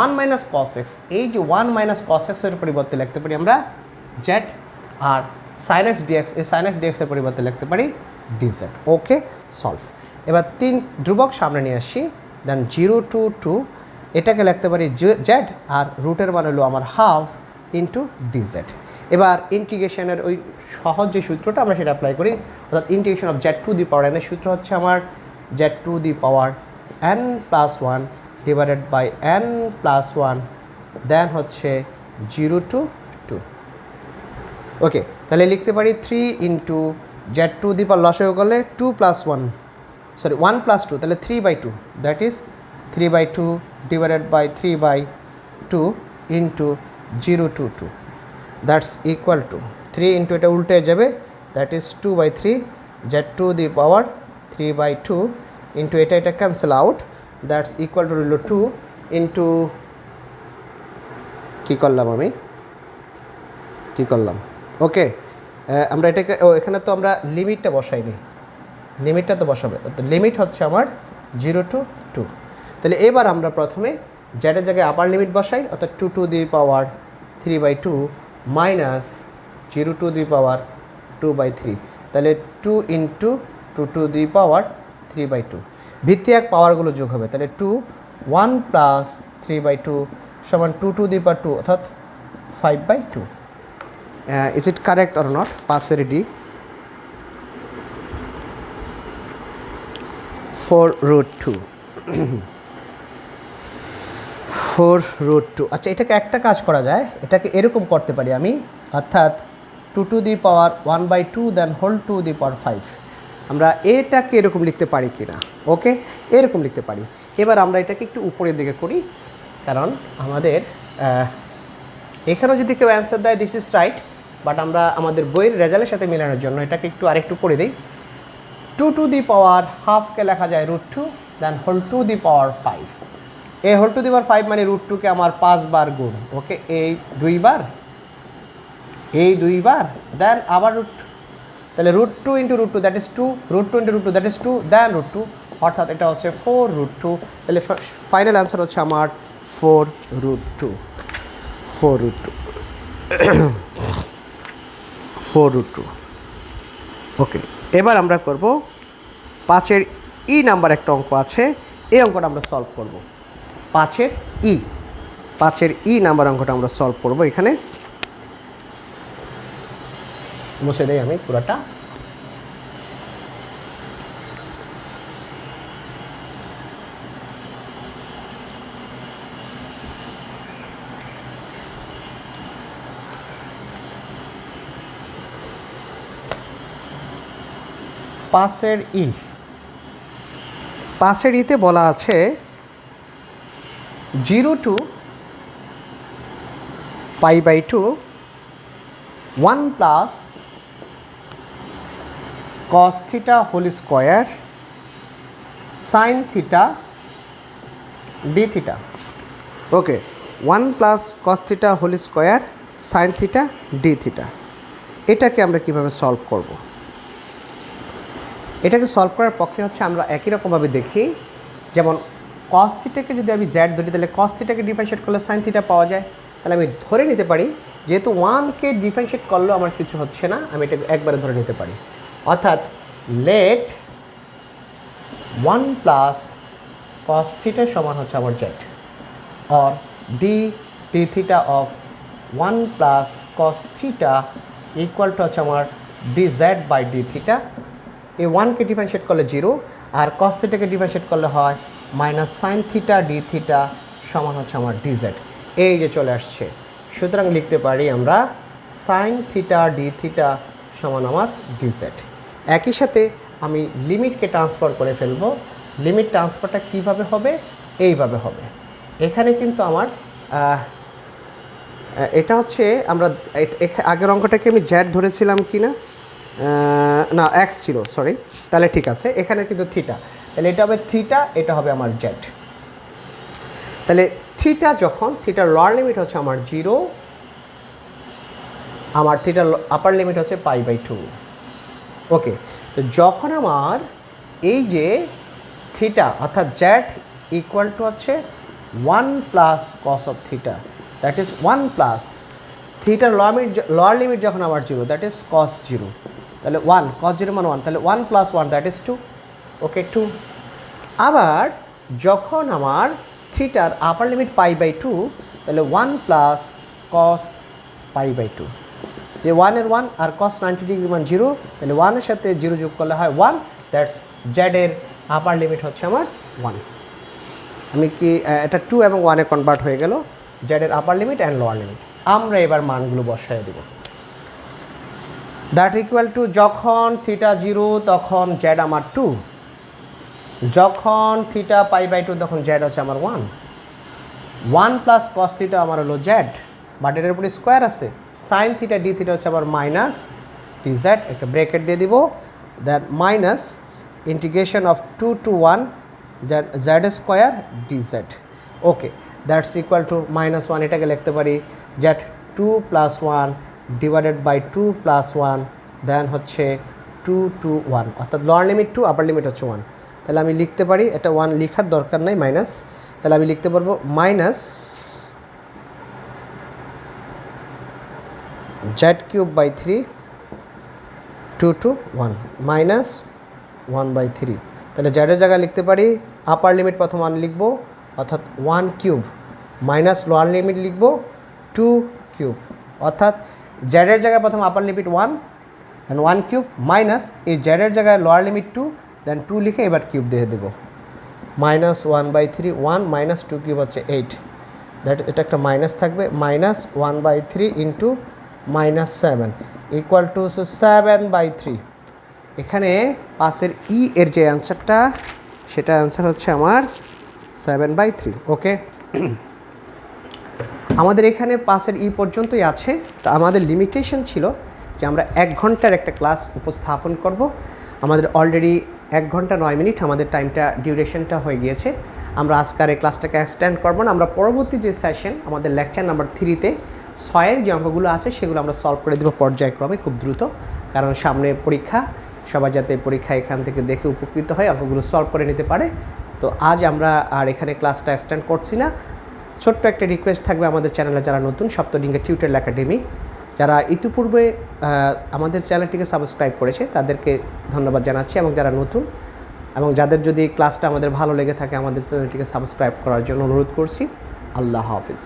1 মাইনাস কস এক্স, এই যে 1 মাইনাস কস এক্সের পরিবর্তে লিখতে পারি আমরা জেড, আর সাইন এক্স ডিএক্স, এই সাইন এক্স ডিএক্সের পরিবর্তে লিখতে পারি ডিজেড। ওকে, সলভ। এবার 3 ধ্রুবক সামনে নিয়ে আসি, দেন 0 to 2, এটাকে লিখতে পারি জেড, আর রুটের মান হলো আমার হাফ ইন্টু ডিজেড। এবার ইন্টিগ্রেশনের ওই সহজ যে সূত্রটা আমরা সেটা অ্যাপ্লাই করি, অর্থাৎ integration of z to the power n এর সূত্র হচ্ছে আমার z to the power n plus 1 divided by n plus 1, then হচ্ছে 0 to 2। ওকে, তাহলে লিখতে পারি 3 into z to the power লসাগু করলে 2 প্লাস 1 প্লাস 2, তাহলে 3/2, that is 3/2 divided by 3/2 into 0 to 2, that's equal to 3 into এটা উল্টে যাবে, that is 2/3 z to the power 3/2 into এটা cancel out, that's equal to রইল 2 ইন্টু কী করলাম ওকে, আমরা এটাকে এখানে তো আমরা লিমিটটা বসাইনি, লিমিটটা তো বসাবে, লিমিট হচ্ছে আমার 0 to 2। তাহলে এবার আমরা প্রথমে জেডের জায়গায় আপার লিমিট বসাই, অর্থাৎ 2 to the power 3/2 minus 0 to the power 2/3, তাহলে 2 ইন্টু 2 to the power 3/2, ভিত্তি এক পাওয়ারগুলো যোগ হবে, তাহলে 2 1 প্লাস 3/2 সমান 2 to the power 2, অর্থাৎ 5/2। Is it correct or not? পাসের ডি 4√2 4√2। আচ্ছা, এটাকে একটা কাজ করা যায়, এটাকে এরকম করতে পারি আমি, অর্থাৎ 2 to the power 1/2 then whole to the power 5, আমরা এটাকে এরকম লিখতে পারি কি না? ওকে, এরকম লিখতে পারি। এবার আমরা এটাকে একটু উপরের দিকে করি, কারণ আমাদের এখানেও যদি কেউ অ্যান্সার দেয় দিস ইজ রাইট, বাট আমরা আমাদের বইয়ের রেজাল্টের সাথে মেলানোর জন্য এটাকে একটু আরেকটু করে দিই। 2 to the power হাফকে লেখা যায় √2 দেন হোল টু দি পাওয়ার 5, এই হোল টু দি পাওয়ার 5 মানে √2কে আমার 5 বার গুণ, ওকে, এই 2 বার এই দুইবার দেন আবার রুট, তাহলে √2 into √2 that is 2, √2 into √2 that is 2, দেন √2, অর্থাৎ এটা হচ্ছে 4√2। তাহলে ফাইনাল অ্যান্সার হচ্ছে আমার 4√2, 4√2। ওকে, এবার আমরা করব 5-এর ই নাম্বার একটা অঙ্ক আছে, এই অঙ্কটা আমরা সলভ করব। 5-এর ই নাম্বার অঙ্কটা আমরা সলভ করব। এখানে বসে দেই আমি পুরাটা। পাঁচের ইতে বলা আছে 0 to π/2 1 plus cos theta whole square sine theta d theta. Okay, 1 plus cos theta whole square sine theta d theta, এটাকে আমরা কিভাবে সলভ করব? এটাকে সলভ করার পক্ষে হচ্ছে আমরা একই রকমভাবে দেখি, যেমন cos থিটাকে যদি আমি z ধরি তাহলে cos থিটাকে ডিফারেন্সিয়েট করলে সাইন থিটা পাওয়া যায়। তাহলে আমি ধরে নিতে পারি যেহেতু 1কে ডিফারেন্সিয়েট করলেও আমার কিছু হচ্ছে না, আমি এটা একবারে ধরে নিতে পারি। অর্থাৎ লেট 1 প্লাস cos থিটা সমান হচ্ছে আমার z, or D theta of 1 plus cos theta equal to হচ্ছে আমার dz/d থিটা। এই 1কে ডিফারেন্সিয়েট করলে 0, আর cos থিটাকে ডিফারেন্সিয়েট করলে হয় minus sine theta d theta সমান হচ্ছে আমার dz। এই যে চলে আসছে, সুতরাং লিখতে পারি আমরা সাইন থিটা ডি থিটা সমান আমার dz। একই সাথে আমি লিমিটকে ট্রান্সফার করে ফেলবো। লিমিট ট্রান্সফারটা কিভাবে হবে? এইভাবে হবে। এখানে কিন্তু আমার এটা হচ্ছে আমরা আগের অঙ্কটাকে আমি z ধরেছিলাম কি না, না x ছিল, সরি। তাহলে ঠিক আছে, এখানে কিন্তু থিটা, তাহলে এটা হবে থিটা, এটা হবে আমার z। তাহলে থিটা যখন, থিটার লোয়ার লিমিট হচ্ছে আমার 0, আমার থিটার আপার লিমিট হচ্ছে π/2। ওকে, তো যখন আমার এই যে থিটা অর্থাৎ z ইকুয়াল টু হচ্ছে 1 plus cos of theta, that is 1 plus থিটার লোয়ার লিমিট যখন আমার 0, দ্যাট ইজ cos 0, তাহলে 1 cos 0 মানে 1, তাহলে 1 প্লাস 1 দ্যাট ইজ 2। ওকে, 2। আবার যখন আমার থিটার আপার লিমিট π/2, তাহলে 1 প্লাস cos π/2, যে 1 এর 1 আর cos 90 ডিগ্রি মান 0, তাহলে 1 এর সাথে 0 যোগ করলে হয় 1, দ্যাটস z এর আপার লিমিট হচ্ছে আমার 1। আমি কি এটা 2 এবং 1-এ কনভার্ট হয়ে গেল, z এর আপার লিমিট অ্যান্ড লোয়ার লিমিট। আমরা এবার মানগুলো বসায় দেব। দ্যাট ইকুয়াল টু যখন থিটা 0 তখন z আমার 2, যখন থিটা π/2 তখন z হচ্ছে আমার 1 প্লাস cos থিটা আমার হলো z, বাট এর উপরে স্কোয়ার আছে, সাইন থিটা ডি থিটা হচ্ছে আবার মাইনাস dz, একটা ব্র্যাকেট দিয়ে দিব, that minus integration of 2 to 1 z square dz। Okay, that's equal to -1, এটাকে লিখতে পারি z 2 plus 1 divided by 2 plus 1, then হচ্ছে 2 to 1, অর্থাৎ লোয়ার লিমিট 2, আপার লিমিট হচ্ছে 1। তাহলে আমি লিখতে পারি, এটা 1 লেখার দরকার নাই, মাইনাস, তাহলে আমি লিখতে পারবো মাইনাস z³/3 2 to 1 মাইনাস 1/3। তাহলে z এর জায়গায় লিখতে পারি আপার লিমিট প্রথম 1 লিখবো, অর্থাৎ 1³ মাইনাস লোয়ার লিমিট লিখবো 2³ অর্থাৎ z এর জায়গায় প্রথম আপার লিমিট 1 অ্যান্ড 1³ মাইনাস এই z এর জায়গায় লোয়ার লিমিট 2, দেন 2 লিখে এবার কিউব দিয়ে দেবো, মাইনাস 1/3, 1 মাইনাস 2³ হচ্ছে 8, দ্যাট এটা একটা মাইনাস থাকবে, minus 1/3 into minus 7 equal to 7/3। এখানে 5-এর ই এর যে অ্যান্সারটা, সেটা অ্যান্সার হচ্ছে আমার 7/3। ওকে, আমাদের এখানে 5-এর ই পর্যন্তই আছে। তো আমাদের লিমিটেশন ছিল যে আমরা 1 ঘন্টার একটা ক্লাস উপস্থাপন করব। আমাদের অলরেডি 1 ঘন্টা 9 মিনিট আমাদের টাইমটা, ডিউরেশনটা হয়ে গিয়েছে। আমরা আজকের এই ক্লাসটাকে এক্সটেন্ড করব না, আমরা পরবর্তী যে সেশন আমাদের লেকচার নাম্বার 3-তে 6 যে অঙ্কগুলো আছে সেগুলো আমরা সলভ করে দেবো পর্যায়ক্রমে খুব দ্রুত, কারণ সামনে পরীক্ষা, সবাই যাতে পরীক্ষা এখান থেকে দেখে উপকৃত হয়, অঙ্কগুলো সলভ করে নিতে পারে। তো আজ আমরা আর এখানে ক্লাসটা এক্সটেন্ড করছি না। ছোট্ট একটা রিকোয়েস্ট থাকবে আমাদের চ্যানেলে যারা নতুন, সপ্তডিঙ্গা টিউটোরিয়াল একাডেমি যারা ইতিপূর্বে আমাদের চ্যানেলটিকে সাবস্ক্রাইব করেছে তাদেরকে ধন্যবাদ জানাচ্ছি, এবং যারা নতুন এবং যাদের যদি ক্লাসটা আমাদের ভালো লেগে থাকে আমাদের চ্যানেলটিকে সাবস্ক্রাইব করার জন্য অনুরোধ করছি। আল্লাহ হাফিজ।